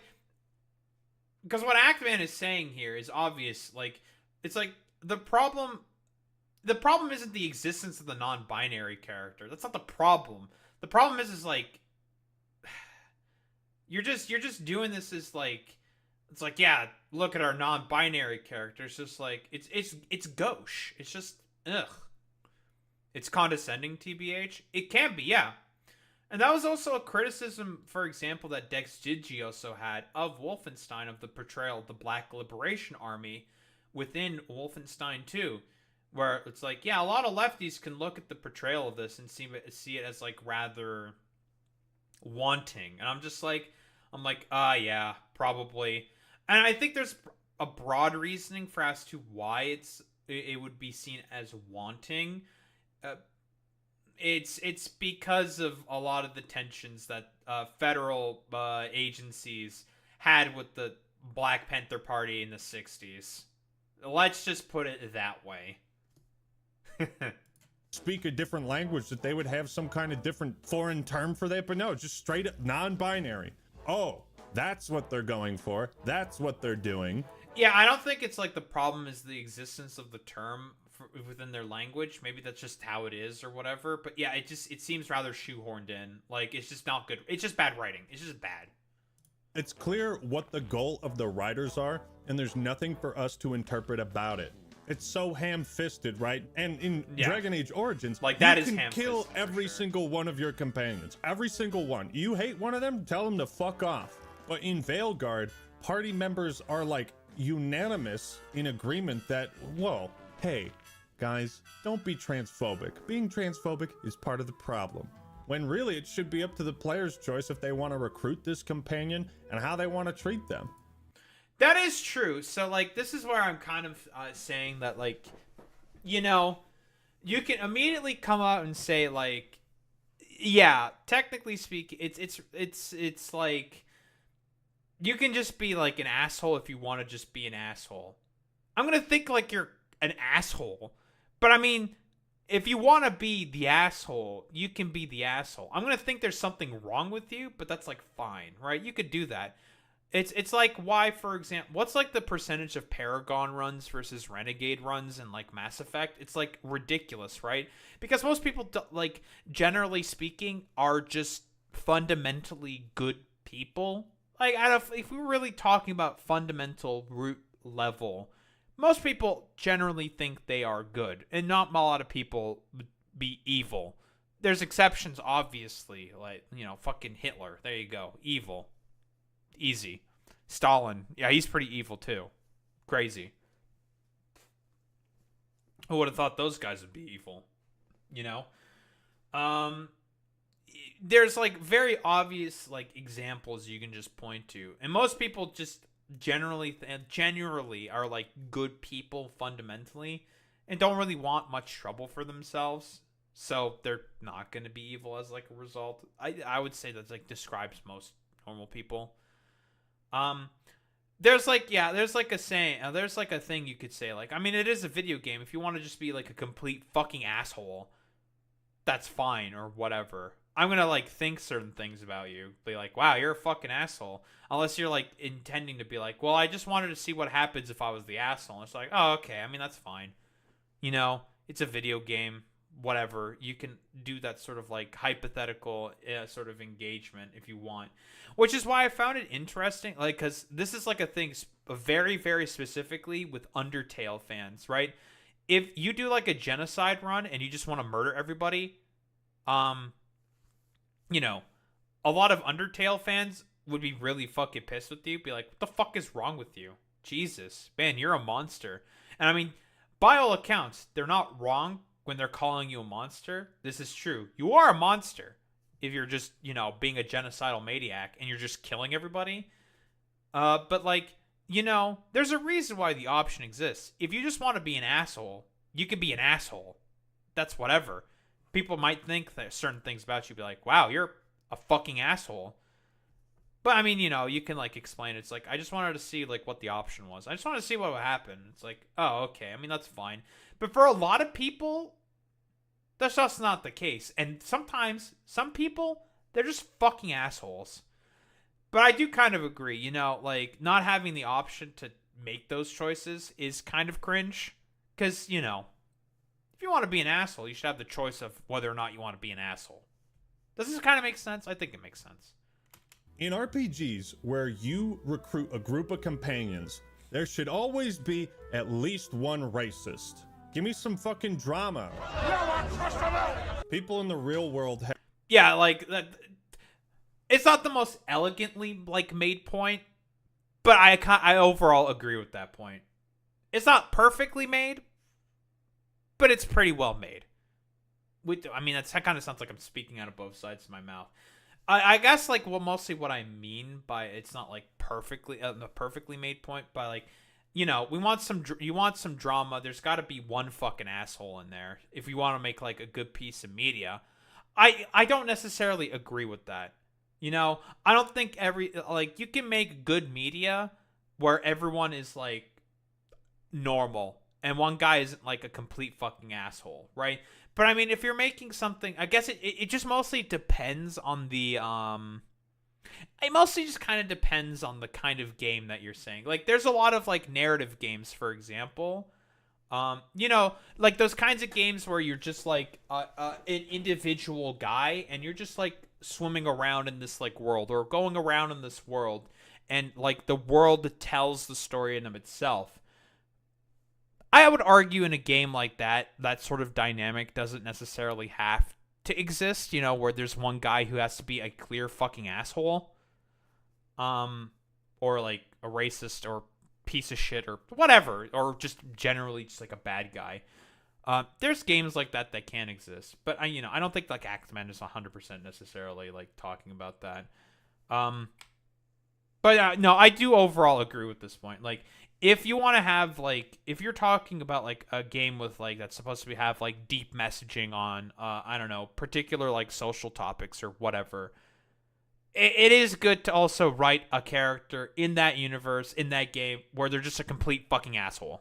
because what Actman is saying here is obvious. Like, it's like the problem isn't the existence of the non-binary character. That's not the problem. The problem is like you're just doing this as like, it's like, yeah, look at our non-binary character. It's just like it's gauche. It's just ugh. It's condescending, TBH. It can be, yeah. And that was also a criticism, for example, that Dex Gigi also had of Wolfenstein, of the portrayal of the Black Liberation Army within Wolfenstein 2. Where it's like, yeah, a lot of lefties can look at the portrayal of this and see it as like rather wanting. And I'm like, yeah, probably. And I think there's a broad reasoning for as to why it would be seen as wanting. It's because of a lot of the tensions that federal agencies had with the Black Panther Party in the 60s. Let's just put it that way. Speak a different language, that they would have some kind of different foreign term for that, but no, just straight up non-binary. Oh, that's what they're going for. That's what they're doing. Yeah, I don't think it's like the problem is the existence of the term within their language. Maybe that's just how it is or whatever. But yeah, it seems rather shoehorned in. Like, it's just not good. It's just bad writing. It's just bad. It's clear what the goal of the writers are, and there's nothing for us to interpret about it. It's so ham-fisted, right? And in Dragon Age Origins, like, that you is can kill every single one of your companions. Every single one. You hate one of them, tell them to fuck off. But in Veilguard, party members are like unanimous in agreement that, whoa, hey, guys, don't be transphobic. Being transphobic is part of the problem. When really it should be up to the player's choice if they want to recruit this companion and how they want to treat them. That is true. So, like, this is where I'm kind of saying that, like, you know, you can immediately come out and say, like, yeah, technically speaking, it's like, you can just be, like, an asshole if you want to just be an asshole. I'm going to think like you're an asshole. But, I mean, if you want to be the asshole, you can be the asshole. I'm going to think there's something wrong with you, but that's, like, fine, right? You could do that. It's like, why, for example, what's like the percentage of Paragon runs versus Renegade runs in like Mass Effect? It's like ridiculous, right? Because most people, like, generally speaking, are just fundamentally good people. Like, if we were really talking about fundamental root level, most people generally think they are good, and not a lot of people be evil. There's exceptions, obviously, like, you know, fucking Hitler. There you go, evil. Easy. Stalin. Yeah, he's pretty evil too. Crazy. Who would have thought those guys would be evil? You know? There's like very obvious like examples you can just point to. And most people just generally are like good people fundamentally and don't really want much trouble for themselves. So they're not going to be evil as like a result. I would say that like describes most normal people. There's like a saying, there's like a thing you could say, like, I mean, it is a video game. If you want to just be like a complete fucking asshole, that's fine or whatever. I'm gonna like think certain things about you. Be like, wow, you're a fucking asshole. Unless you're like intending to be like, well, I just wanted to see what happens if I was the asshole. And it's like, oh, okay. I mean, that's fine. You know, it's a video game. Whatever. You can do that sort of like hypothetical sort of engagement if you want. Which is why I found it interesting. Like, because this is like a thing very, very specifically with Undertale fans, right? If you do like a genocide run and you just want to murder everybody, you know, a lot of Undertale fans would be really fucking pissed with you. Be like, what the fuck is wrong with you? Jesus, man, you're a monster. And I mean, by all accounts, they're not wrong when they're calling you a monster. This is true. You are a monster if you're just, you know, being a genocidal maniac and you're just killing everybody. But like, you know, there's a reason why the option exists. If you just want to be an asshole, you can be an asshole. That's whatever. People might think that certain things about you, be like, wow, you're a fucking asshole. But I mean, you know, you can like explain. It's like, I just wanted to see like what the option was. I just wanted to see what would happen. It's like, oh, okay. I mean, that's fine. But for a lot of people, that's just not the case. And sometimes some people, they're just fucking assholes. But I do kind of agree, you know, like not having the option to make those choices is kind of cringe. Because, you know, if you want to be an asshole, you should have the choice of whether or not you want to be an asshole. Does this kind of make sense? I think it makes sense. In RPGs where you recruit a group of companions, there should always be at least one racist. Give me some fucking drama. People in the real world have... Yeah, like, it's not the most elegantly, like, made point, but I overall agree with that point. It's not perfectly made, but it's pretty well made. I mean, that kind of sounds like I'm speaking out of both sides of my mouth. I guess, like, well, mostly what I mean by it's not, like, perfectly, the perfectly made point, but, like, you know, you want some drama, there's got to be one fucking asshole in there if you want to make, like, a good piece of media. I don't necessarily agree with that. You know, I don't think you can make good media where everyone is, like, normal and one guy isn't, like, a complete fucking asshole, right? But, I mean, if you're making something... I guess it just mostly depends on the... It mostly just kind of depends on the kind of game that you're saying. Like, there's a lot of, like, narrative games, for example. You know, like, those kinds of games where you're just, like, an individual guy, and you're just, like, swimming around in this, like, world, or going around in this world, and, like, the world tells the story in of itself. I would argue in a game like that, that sort of dynamic doesn't necessarily have to exist, you know, where there's one guy who has to be a clear fucking asshole, or like a racist or piece of shit or whatever, or just generally just like a bad guy. There's games like that that can exist, but I don't think like Axeman is 100% necessarily like talking about that. But no, I do overall agree with this point. Like, if you want to have, like, if you're talking about, like, a game with, like, that's supposed to have, like, deep messaging on, I don't know, particular, like, social topics or whatever, it is good to also write a character in that universe, in that game, where they're just a complete fucking asshole.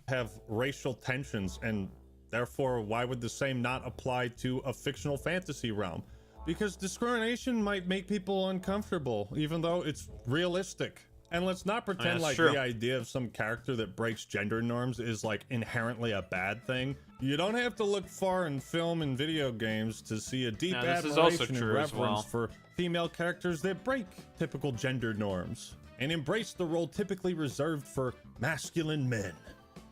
Have racial tensions, and therefore, why would the same not apply to a fictional fantasy realm? Because discrimination might make people uncomfortable, even though it's realistic. And let's not pretend like the idea of some character that breaks gender norms is like inherently a bad thing. You don't have to look far in film and video games to see a deep admiration and reverence for female characters that break typical gender norms and embrace the role typically reserved for masculine men.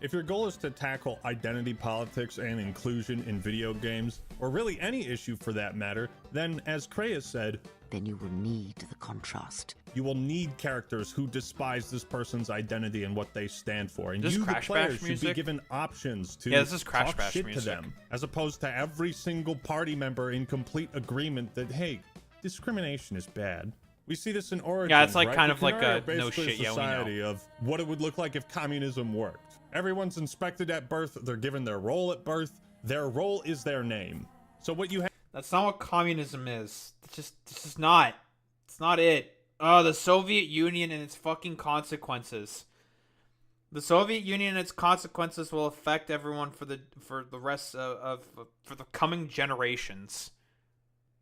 If your goal is to tackle identity politics and inclusion in video games, or really any issue for that matter, then as Kreia said, then you will need the contrast. You will need characters who despise this person's identity and what they stand for, and this you, the player, should be given options to talk shit to them, as opposed to every single party member in complete agreement that, hey, discrimination is bad. We see this in Origins. Yeah, it's like right? kind of like a no shit, yeah, we know. Of what it would look like if communism worked. Everyone's inspected at birth. They're given their role at birth. Their role is their name. So what you have... That's not what communism is. It's just not. It's not it. Oh, the Soviet Union and its fucking consequences. The Soviet Union and its consequences will affect everyone for the rest for the coming generations.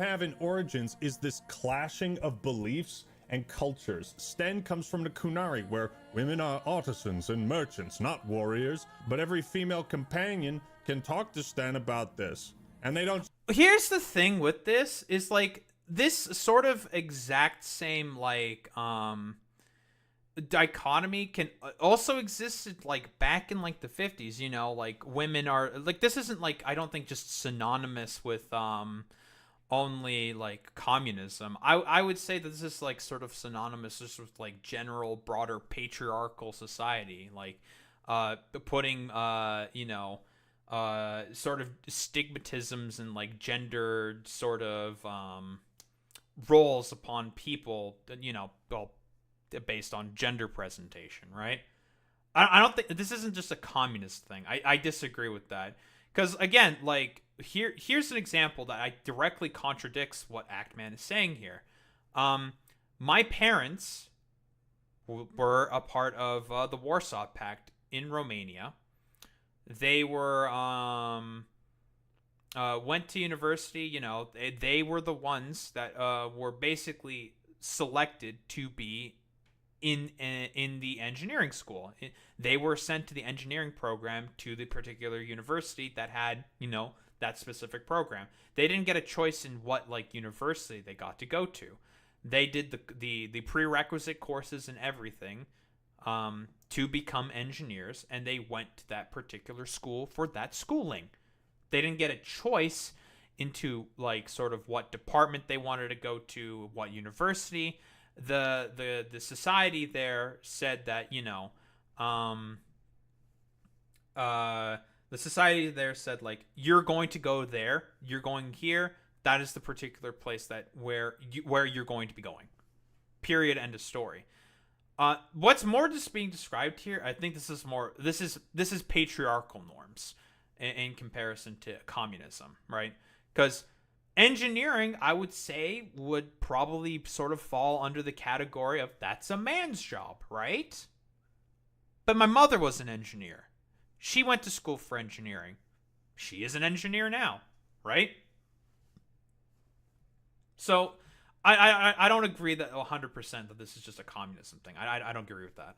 Have in Origins is this clashing of beliefs and cultures. Sten comes from the Kunari, where women are artisans and merchants, not warriors. But every female companion can talk to Sten about this, and they don't. Here's the thing with this is like this sort of exact same like dichotomy can also existed like back in like the 50s, you know, like women are like, this isn't like, I don't think just synonymous with only like communism. I would say that this is like sort of synonymous just with like general broader patriarchal society, like putting you know sort of stigmatisms and like gendered sort of roles upon people, you know, well, based on gender presentation, right? I don't think this isn't just a communist thing. I disagree with that, because again, like here's an example that directly contradicts what Actman is saying here. My parents were a part of the Warsaw Pact in Romania. They were went to university. You know, they were the ones that were basically selected to be in the engineering school. They were sent to the engineering program to the particular university that had, you know, that specific program. They didn't get a choice in what like university they got to go to. They did the prerequisite courses and everything to become engineers, and they went to that particular school for that schooling. They didn't get a choice into like sort of what department they wanted to go to, what university. The society there said that, you know, the society there said like, you're going to go there, you're going here, that is the particular place that where you're going to be going. Period. End of story. What's more just being described here, I think this is patriarchal norms in comparison to communism, right? Because engineering, I would say, would probably sort of fall under the category of that's a man's job, right? But my mother was an engineer. She went to school for engineering. She is an engineer now, right? So I don't agree that 100% that this is just a communism thing. I don't agree with that.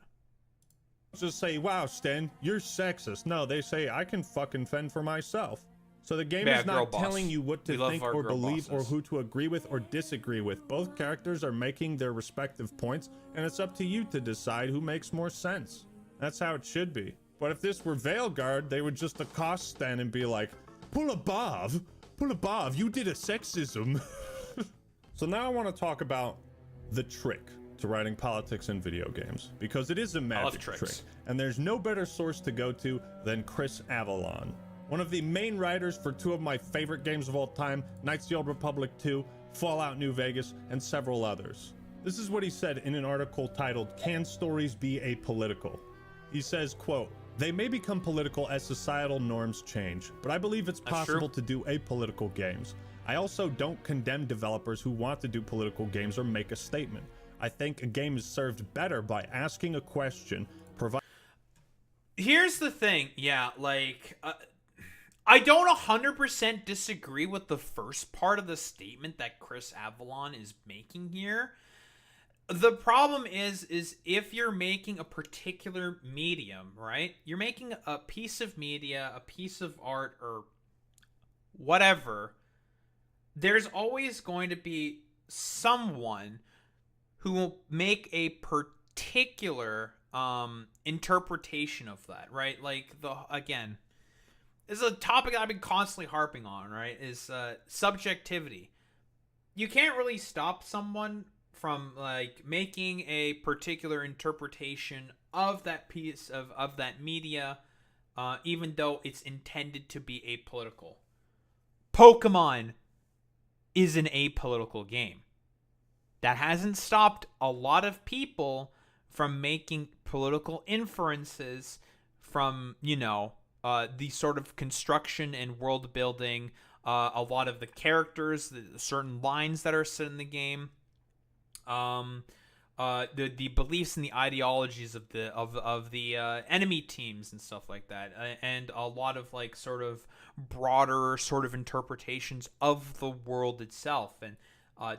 Just say, wow, Sten, you're sexist. No, they say I can fucking fend for myself. So the game is not telling you what to think or believe or who to agree with or disagree with. Both characters are making their respective points, and it's up to you to decide who makes more sense. That's how it should be. But if this were Veilguard, they would just accost Sten and be like, pull above, you did a sexism. So now I want to talk about the trick to writing politics in video games, because it is a magic trick, and there's no better source to go to than Chris Avellone, one of the main writers for two of my favorite games of all time, Knights of the Old Republic 2, Fallout New Vegas, and several others. This is what he said in an article titled, Can Stories Be Apolitical? He says, quote, they may become political as societal norms change, but I believe it's possible to do apolitical games. I also don't condemn developers who want to do political games or make a statement. I think a game is served better by asking a question, Here's the thing, yeah, like, I don't 100% disagree with the first part of the statement that Chris Avellone is making here. The problem is if you're making a particular medium, right? You're making a piece of media, a piece of art, or whatever. There's always going to be someone who will make a particular interpretation of that, right? Like, again, this is a topic that I've been constantly harping on, right? Is subjectivity. You can't really stop someone from like making a particular interpretation of that piece of that media, even though it's intended to be apolitical. Pokemon is an apolitical game. That hasn't stopped a lot of people from making political inferences from, you know, the sort of construction and world building, a lot of the characters, the certain lines that are said in the game, the beliefs and the ideologies of the enemy teams and stuff like that, and a lot of like sort of broader sort of interpretations of the world itself, and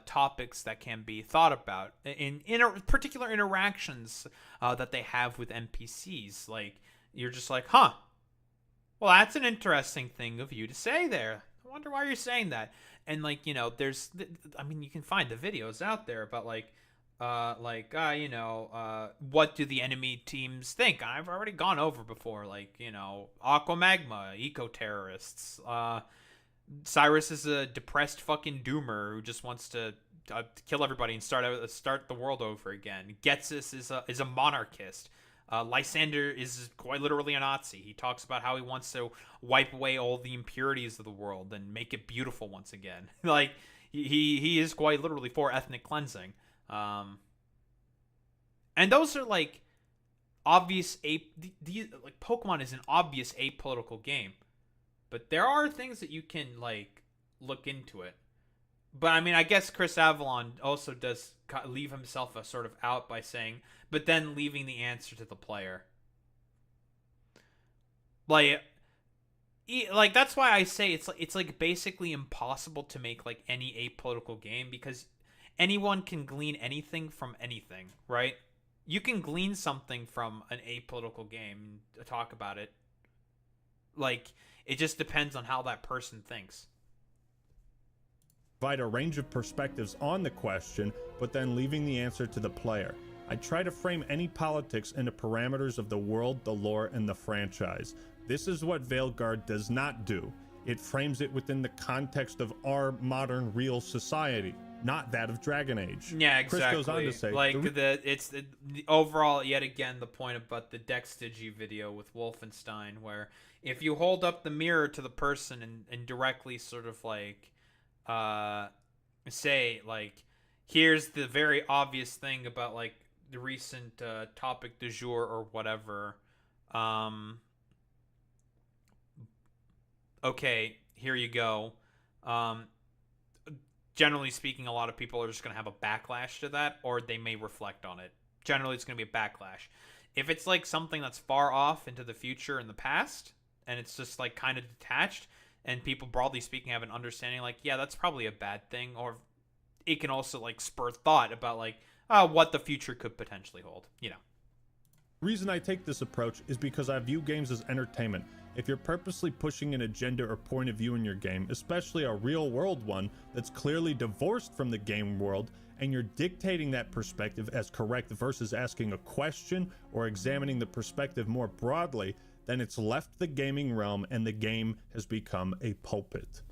topics that can be thought about in particular interactions that they have with NPCs. Like, you're just like, huh, well, that's an interesting thing of you to say there. I wonder why you're saying that. And like, you know, you can find the videos out there about like, what do the enemy teams think? I've already gone over before, like, you know, Aquamagma, eco-terrorists. Cyrus is a depressed fucking doomer who just wants to kill everybody and start the world over again. Getsus is a monarchist. Lysander is quite literally a Nazi. He talks about how he wants to wipe away all the impurities of the world and make it beautiful once again. Like, he is quite literally for ethnic cleansing. And those are like obvious like Pokemon is an obvious apolitical game, but there are things that you can like look into it. But I mean, I guess Chris Avalon also does leave himself a sort of out by saying, but then leaving the answer to the player. Like that's why I say it's like basically impossible to make like any apolitical game, because anyone can glean anything from anything, right? You can glean something from an apolitical game to talk about it. Like, it just depends on how that person thinks. Provide a range of perspectives on the question, but then leaving the answer to the player. I try to frame any politics into parameters of the world, the lore, and the franchise. This is what Veilguard does not do. It frames it within the context of our modern real society, not that of Dragon Age. Yeah, exactly. Chris goes on to say, like the overall, yet again, the point about the Dexdigi video with Wolfenstein, where if you hold up the mirror to the person and directly sort of like say like, here's the very obvious thing about like the recent topic du jour or whatever. Okay, here you go. Generally speaking, a lot of people are just going to have a backlash to that, or they may reflect on it. Generally, it's going to be a backlash. If it's like something that's far off into the future in the past, and it's just like kind of detached, and people broadly speaking have an understanding like, yeah, that's probably a bad thing, or it can also like spur thought about like what the future could potentially hold, you know. The reason I take this approach is because I view games as entertainment. If you're purposely pushing an agenda or point of view in your game, especially a real-world one that's clearly divorced from the game world, and you're dictating that perspective as correct versus asking a question or examining the perspective more broadly, then it's left the gaming realm and the game has become a pulpit.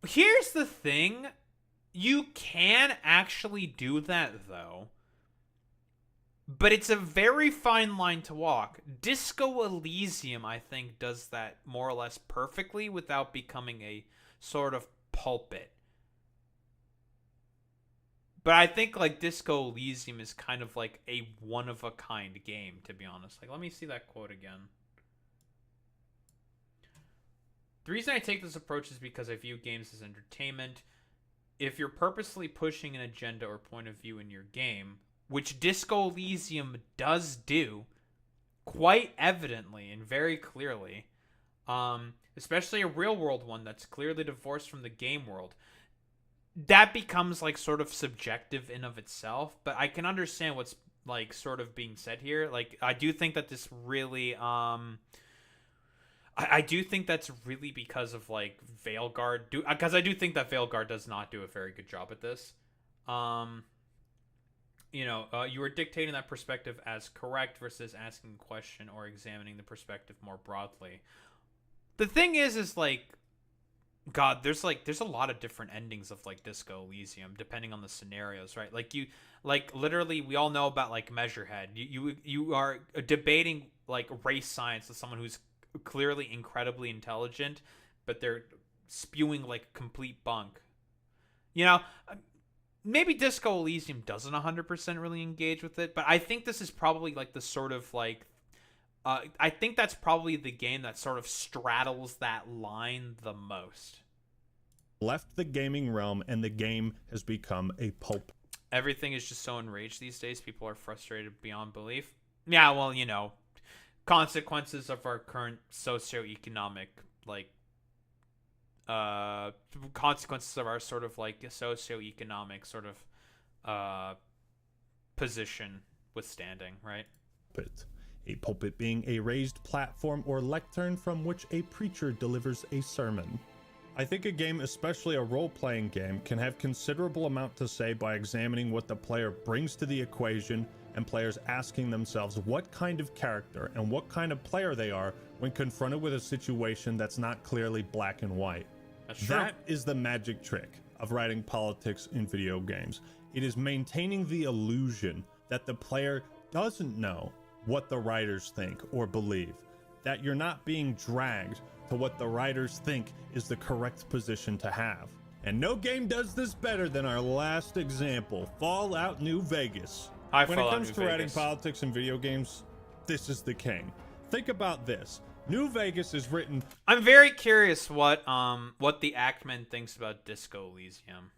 Here's the thing. You can actually do that, though. But it's a very fine line to walk. Disco Elysium, I think, does that more or less perfectly without becoming a sort of pulpit. But I think, like, Disco Elysium is kind of like a one-of-a-kind game, to be honest. Like, let me see that quote again. The reason I take this approach is because I view games as entertainment. If you're purposely pushing an agenda or point of view in your game, which Disco Elysium does do quite evidently and very clearly, especially a real-world one that's clearly divorced from the game world, that becomes like sort of subjective in of itself. But I can understand what's like sort of being said here. Like, I do think that this really I do think that's really because of like Veilguard, because I do think that Veilguard does not do a very good job at this. You know, you were dictating that perspective as correct versus asking a question or examining the perspective more broadly. The thing is like, God, there's a lot of different endings of like Disco Elysium depending on the scenarios, right? Like literally, we all know about like Measurehead. You are debating like race science with someone who's clearly incredibly intelligent, but they're spewing like complete bunk. You know, maybe Disco Elysium doesn't 100% really engage with it, but I think this is probably like the sort of like I think that's probably the game that sort of straddles that line the most. Left the gaming realm and the game has become a pulp. everything is just so enraged these days. People are frustrated beyond belief. Yeah, well, you know, consequences of our current socioeconomic, like, consequences of our sort of like socioeconomic sort of position withstanding, right? A pulpit being a raised platform or lectern from which a preacher delivers a sermon. I think a game, especially a role-playing game, can have considerable amount to say by examining what the player brings to the equation and players asking themselves what kind of character and what kind of player they are when confronted with a situation that's not clearly black and white. That is the magic trick of writing politics in video games. It is maintaining the illusion that the player doesn't know what the writers think or believe, that you're not being dragged to what the writers think is the correct position to have. And no game does this better than our last example, Fallout New Vegas. When it comes to writing politics in video games, this is the king. Think about this. New Vegas is written... I'm very curious what the Actman thinks about Disco Elysium.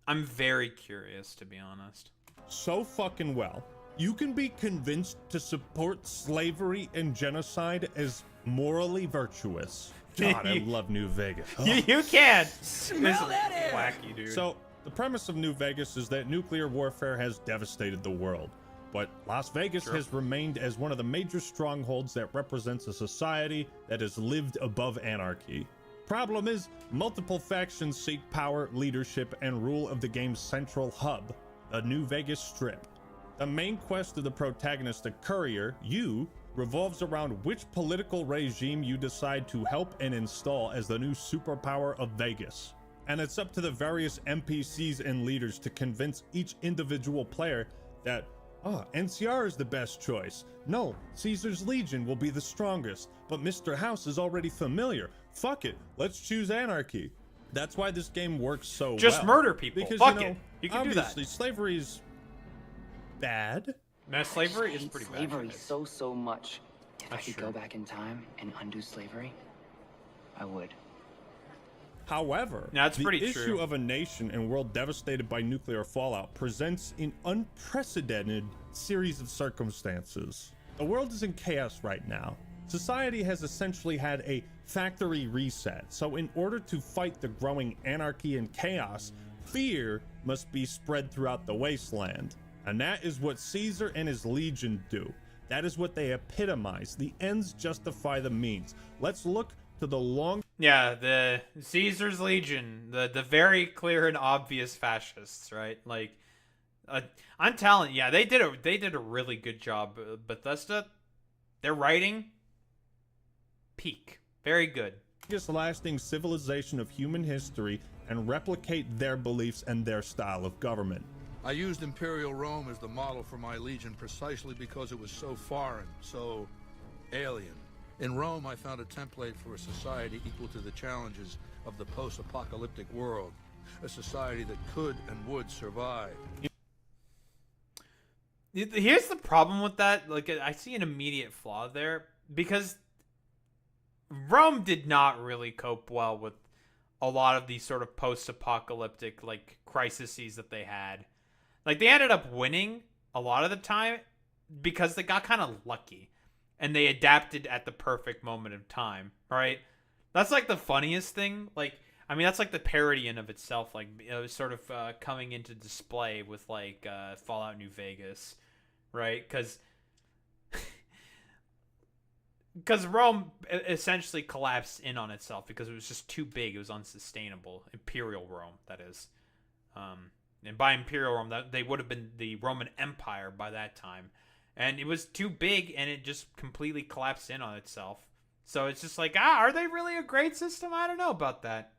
I'm very curious, to be honest. So fucking well. You can be convinced to support slavery and genocide as morally virtuous. God, I love New Vegas. Oh. You can! Smell that air! Wacky, dude. So, the premise of New Vegas is that nuclear warfare has devastated the world. But Las Vegas has remained as one of the major strongholds that represents a society that has lived above anarchy. Problem is, multiple factions seek power, leadership, and rule of the game's central hub, the New Vegas Strip. The main quest of the protagonist, the Courier, you, revolves around which political regime you decide to help and install as the new superpower of Vegas. And it's up to the various NPCs and leaders to convince each individual player that, NCR is the best choice. No, Caesar's Legion will be the strongest, but Mr. House is already familiar. Fuck it, let's choose anarchy. That's why this game works so well. Just murder people. Because, Fuck it. You can do that. Obviously, slavery's bad. Mass slavery is pretty bad. Slavery so much. If I could go back in time and undo slavery, I would. However, the issue of a nation and world devastated by nuclear fallout presents an unprecedented series of circumstances. The world is in chaos right now. Society has essentially had a factory reset, so in order to fight the growing anarchy and chaos, fear must be spread throughout the wasteland. And that is what Caesar and his legion do. That is what they epitomize. The ends justify the means. Let's look to the long... Yeah, the Caesar's Legion, the very clear and obvious fascists, right? Like, I'm telling you, yeah, they did a really good job. Bethesda, their writing, peak, very good. Biggest lasting civilization of human history and replicate their beliefs and their style of government. I used Imperial Rome as the model for my legion precisely because it was so foreign, so alien. In Rome, I found a template for a society equal to the challenges of the post-apocalyptic world, a society that could and would survive. Here's the problem with that. Like, I see an immediate flaw there, because Rome did not really cope well with a lot of these sort of post-apocalyptic, like, crises that they had. Like, they ended up winning a lot of the time because they got kind of lucky. And they adapted at the perfect moment of time, right? That's, like, the funniest thing. Like, I mean, that's, like, the parody in of itself. Like, it was sort of coming into display with, like, Fallout New Vegas, right? Because Rome essentially collapsed in on itself because it was just too big. It was unsustainable. Imperial Rome, that is. And by Imperial Rome, they would have been the Roman Empire by that time. And it was too big, and it just completely collapsed in on itself. So it's just like, are they really a great system? I don't know about that.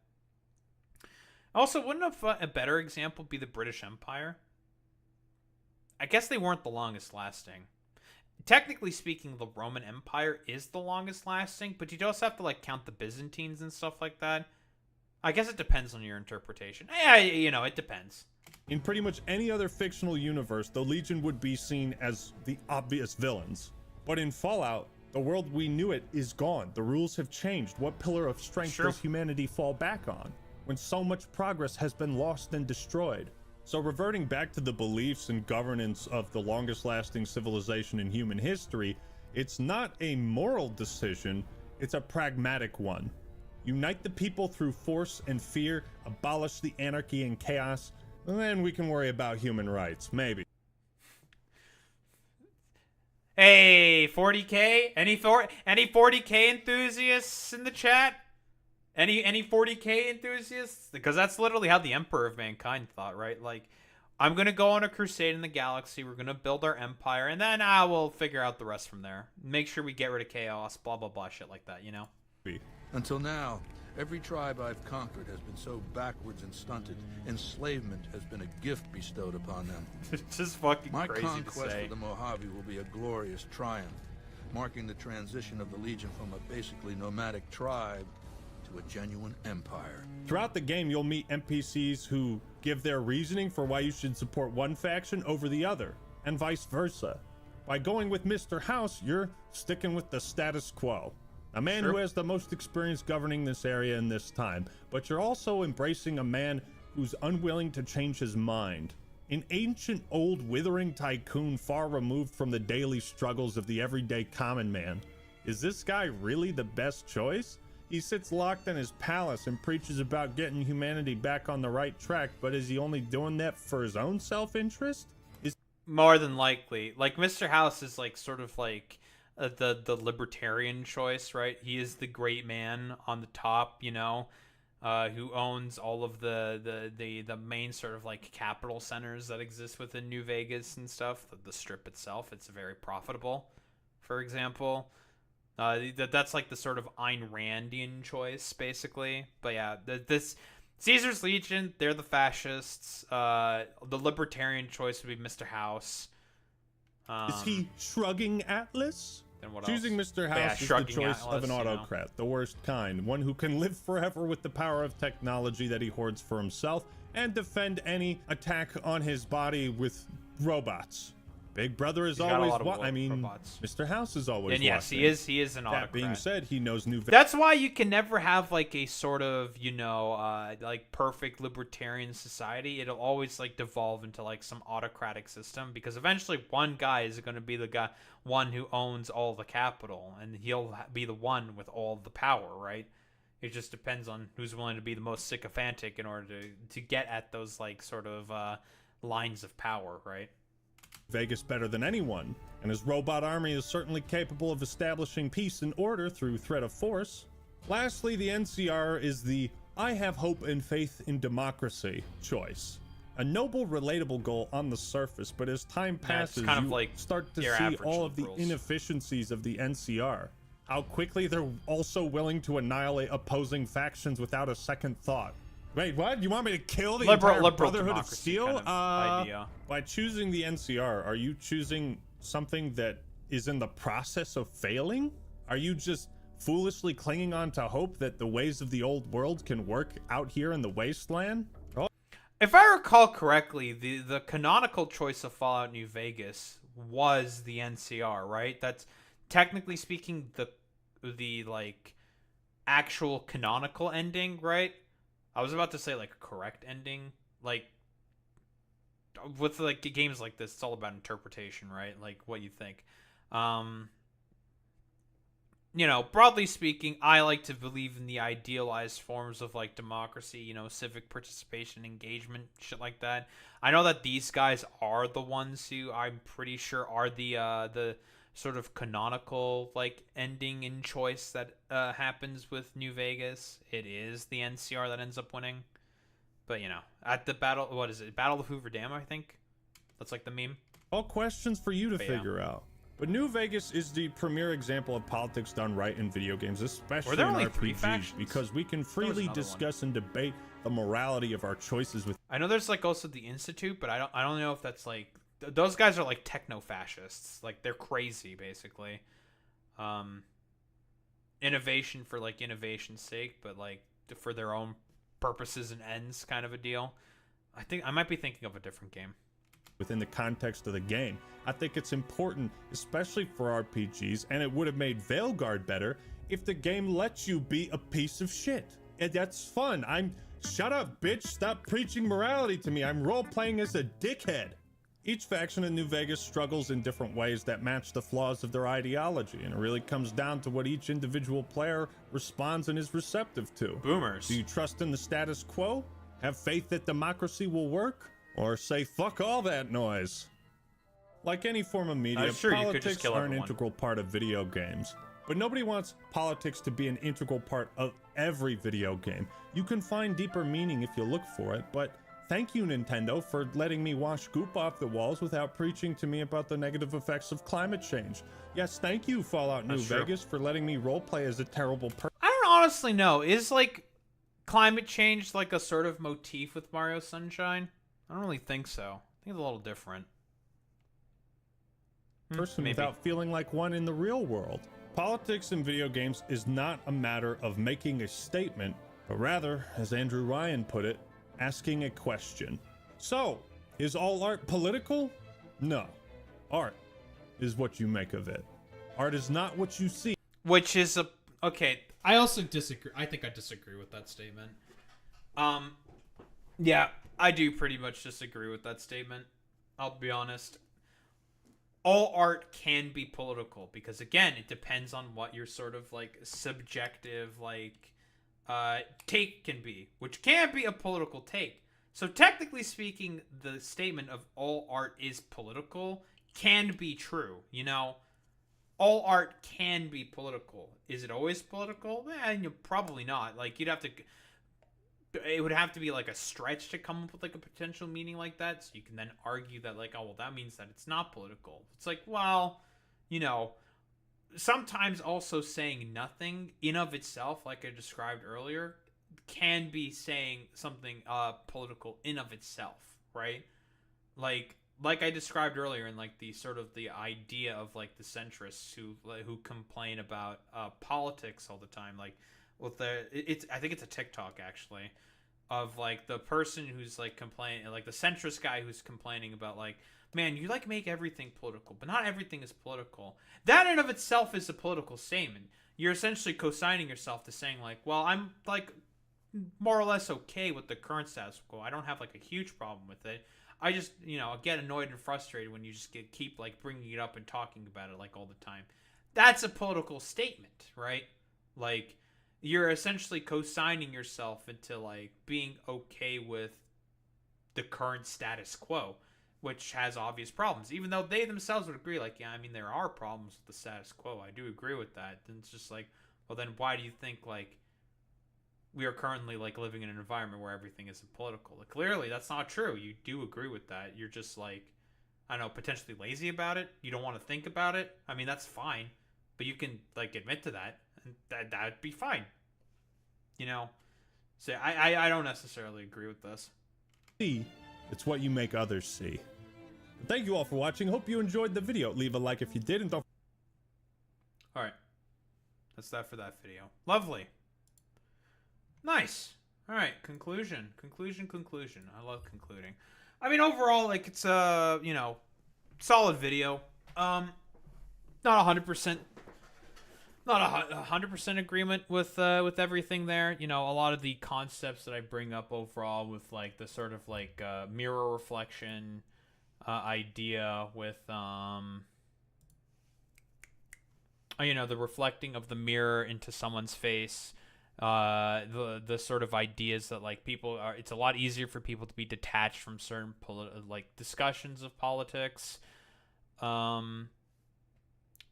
Also, wouldn't a better example be the British Empire? I guess they weren't the longest lasting. Technically speaking, the Roman Empire is the longest lasting, but you'd also have to, like, count the Byzantines and stuff like that. I guess it depends on your interpretation. Yeah, you know, it depends. In pretty much any other fictional universe, the Legion would be seen as the obvious villains. But in Fallout, the world we knew it is gone. The rules have changed. What pillar of strength does humanity fall back on when so much progress has been lost and destroyed? So reverting back to the beliefs and governance of the longest lasting civilization in human history, it's not a moral decision, it's a pragmatic one. Unite the people through force and fear, abolish the anarchy and chaos, and then we can worry about human rights, maybe. Hey, 40K? Any 40K enthusiasts in the chat? Any 40K enthusiasts? Because that's literally how the Emperor of Mankind thought, right? Like, I'm going to go on a crusade in the galaxy, we're going to build our empire, and then I will figure out the rest from there. Make sure we get rid of chaos, blah, blah, blah, shit like that, you know? Until now, every tribe I've conquered has been so backwards and stunted. Enslavement has been a gift bestowed upon them. It's just fucking My crazy to conquest say. of the Mojave will be a glorious triumph, marking the transition of the Legion from a basically nomadic tribe to a genuine empire. Throughout the game, you'll meet NPCs who give their reasoning for why you should support one faction over the other, and vice versa. By going with Mr. House, you're sticking with the status quo. A man who has the most experience governing this area in this time, but you're also embracing a man who's unwilling to change his mind. An ancient, old, withering tycoon far removed from the daily struggles of the everyday common man. Is this guy really the best choice? He sits locked in his palace and preaches about getting humanity back on the right track, but is he only doing that for his own self-interest? More than likely. Like, Mr. House is, like, sort of like the libertarian choice, right? He is the great man on the top, you know, who owns all of the main sort of like capital centers that exist within New Vegas and stuff. The strip itself, it's very profitable, for example. That's like the sort of Ayn Randian choice, basically. But yeah, this Caesar's Legion, they're the fascists. The libertarian choice would be Mr. House. Is he shrugging Atlas? Then what Choosing else? Mr. But yeah, House is the shrugging choice Atlas, of an you know. autocrat, the worst kind, one who can live forever with the power of technology that he hoards for himself and defend any attack on his body with robots. Big Brother is He's got a always lot of robots. Mr. House is always And yes, watching. he is an autocrat. That being said, he knows New Vegas. That's why you can never have like a sort of, you know, like perfect libertarian society. It'll always like devolve into like some autocratic system, because eventually one guy is going to be the one who owns all the capital, and he'll be the one with all the power, right? It just depends on who's willing to be the most sycophantic in order to get at those like sort of lines of power, right? Vegas better than anyone, and his robot army is certainly capable of establishing peace and order through threat of force. Lastly, the NCR is the I have hope and faith in democracy choice. A noble, relatable goal on the surface, but as time passes, kind of you like start to your see average all of the liberals. inefficiencies of the NCR. How quickly they're also willing to annihilate opposing factions without a second thought. Wait, what? You want me to kill the entire Brotherhood of democracy Steel? kind of idea. By choosing the NCR, are you choosing something that is in the process of failing? Are you just foolishly clinging on to hope that the ways of the old world can work out here in the wasteland? Oh. If I recall correctly, the canonical choice of Fallout New Vegas was the NCR, right? That's technically speaking the like actual canonical ending, right? I was about to say like a correct ending. Like with like games like this, it's all about interpretation, right? Like what you think. You know, broadly speaking, I like to believe in the idealized forms of like democracy, you know, civic participation, engagement, shit like that. I know that these guys are the ones who I'm pretty sure are the sort of canonical like ending and choice that happens with New Vegas. It is the NCR that ends up winning. But you know, at the battle, what is it? Battle of Hoover Dam, I think. That's like the meme. All questions for you to But yeah. figure out. But New Vegas is the premier example of politics done right in video games, especially Were there in only 3 RPGs, factions? because we can freely another discuss and debate the morality of our choices with. I know there's like also the Institute, but I don't know if that's like those guys are like techno-fascists. Like they're crazy basically. Innovation for like innovation's sake, but like for their own purposes and ends kind of a deal. I think I might be thinking of a different game. Within the context of the game, I think it's important, especially for RPGs, and it would have made Veilguard better if the game lets you be a piece of shit. That's fun. Shut up, bitch. Stop preaching morality to me. I'm role-playing as a dickhead. Each faction in New Vegas struggles in different ways that match the flaws of their ideology, and it really comes down to what each individual player responds and is receptive to. Boomers. Do you trust in the status quo? Have faith that democracy will work? Or say fuck all that noise? Like any form of media, sure, you could just politics kill are an everyone. integral part of video games. But nobody wants politics to be an integral part of every video game. You can find deeper meaning if you look for it, but thank you, Nintendo, for letting me wash goop off the walls without preaching to me about the negative effects of climate change. Yes, thank you, Fallout New That's true. Vegas, for letting me roleplay as a terrible person. I don't honestly know. Is like climate change like a sort of motif with Mario Sunshine? I don't really think so. I think it's a little different. Person maybe. without feeling like one in the real world. Politics in video games is not a matter of making a statement, but rather, as Andrew Ryan put it, asking a question. So, is all art political? No. Art is what you make of it. Art is not what you see. Which is a okay. I also disagree. I think I disagree with that statement. Yeah, I do pretty much disagree with that statement. I'll be honest. All art can be political because again, it depends on what your sort of like subjective take can be, which can be a political take. So technically speaking, the statement of all art is political can be true. You know, all art can be political. Is it always political? Probably not. Like you'd have to. It would have to be like a stretch to come up with like a potential meaning like that. So you can then argue that like, oh, well, that means that it's not political. It's like, well, you know, sometimes also saying nothing in of itself, like I described earlier, can be saying something political in of itself, right? Like I described earlier in like the sort of the idea of like the centrists who complain about politics all the time, like with I think it's a TikTok actually of like the person who's like complaining, like the centrist guy who's complaining about like, man, you like make everything political, but not everything is political. That in of itself is a political statement. You're essentially co-signing yourself to saying like, well, I'm like more or less okay with the current status quo. I don't have like a huge problem with it. I just, you know, get annoyed and frustrated when you just keep like bringing it up and talking about it like all the time. That's a political statement, right? Like you're essentially co-signing yourself into like being okay with the current status quo, which has obvious problems, even though they themselves would agree like, yeah, I mean, there are problems with the status quo. I do agree with that. Then it's just like, well, then why do you think like we are currently like living in an environment where everything is political? Like, clearly that's not true. You do agree with that. You're just like, I don't know, potentially lazy about it. You don't want to think about it. I mean, that's fine, but you can like admit to that, and that'd be fine. You know, so I don't necessarily agree with this. See, it's what you make others see. Thank you all for watching. Hope you enjoyed the video. Leave a like if you did, and don't. All right, that's that for that video. Lovely. Nice. All right, conclusion. I love concluding. I mean, overall, like it's a you know, solid video. Not 100%. Not 100% agreement with everything there. You know, a lot of the concepts that I bring up overall with like the sort of like mirror reflection idea with you know, the reflecting of the mirror into someone's face. The sort of ideas that like people are, it's a lot easier for people to be detached from certain like discussions of politics,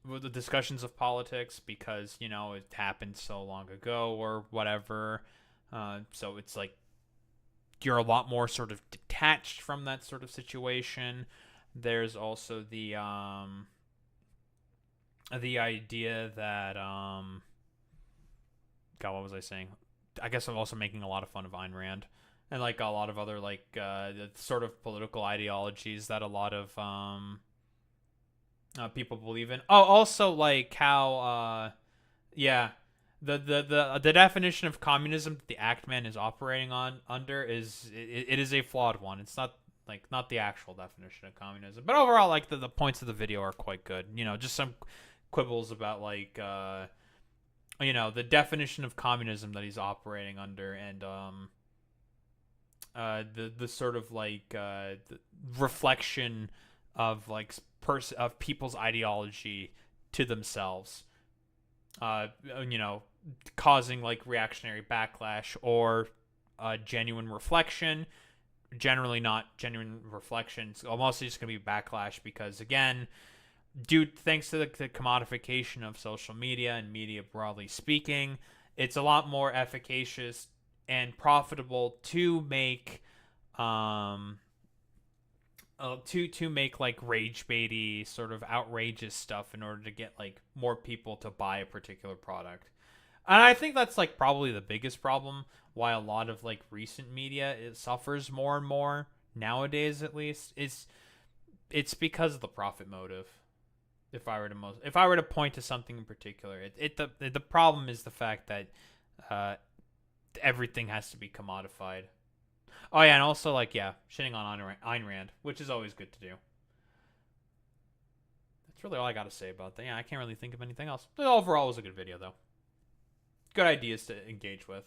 with the discussions of politics because, you know, it happened so long ago or whatever, so it's like you're a lot more sort of detached from that sort of situation. There's also the idea that God, what was I saying? I guess I'm also making a lot of fun of Ayn Rand and like a lot of other like sort of political ideologies that a lot of people believe in. Oh, also like how yeah, the definition of communism that the Actman is operating under is it is a flawed one. It's not the actual definition of communism, but overall like the points of the video are quite good. You know, just some quibbles about like you know, the definition of communism that he's operating under, and the sort of like the reflection of like of people's ideology to themselves, you know, causing like reactionary backlash or genuine reflection. Generally not genuine reflection. It's mostly just gonna be backlash because, again, thanks to the commodification of social media and media broadly speaking, it's a lot more efficacious and profitable to make to make like rage baity sort of outrageous stuff in order to get like more people to buy a particular product. And I think that's like probably the biggest problem why a lot of like recent media suffers more and more nowadays, at least, is it's because of the profit motive. If I were to point to something in particular, the problem is the fact that everything has to be commodified. Oh yeah, and also like shitting on Ayn Rand, which is always good to do. That's really all I got to say about that. Yeah, I can't really think of anything else. But overall, it was a good video though. Good ideas to engage with.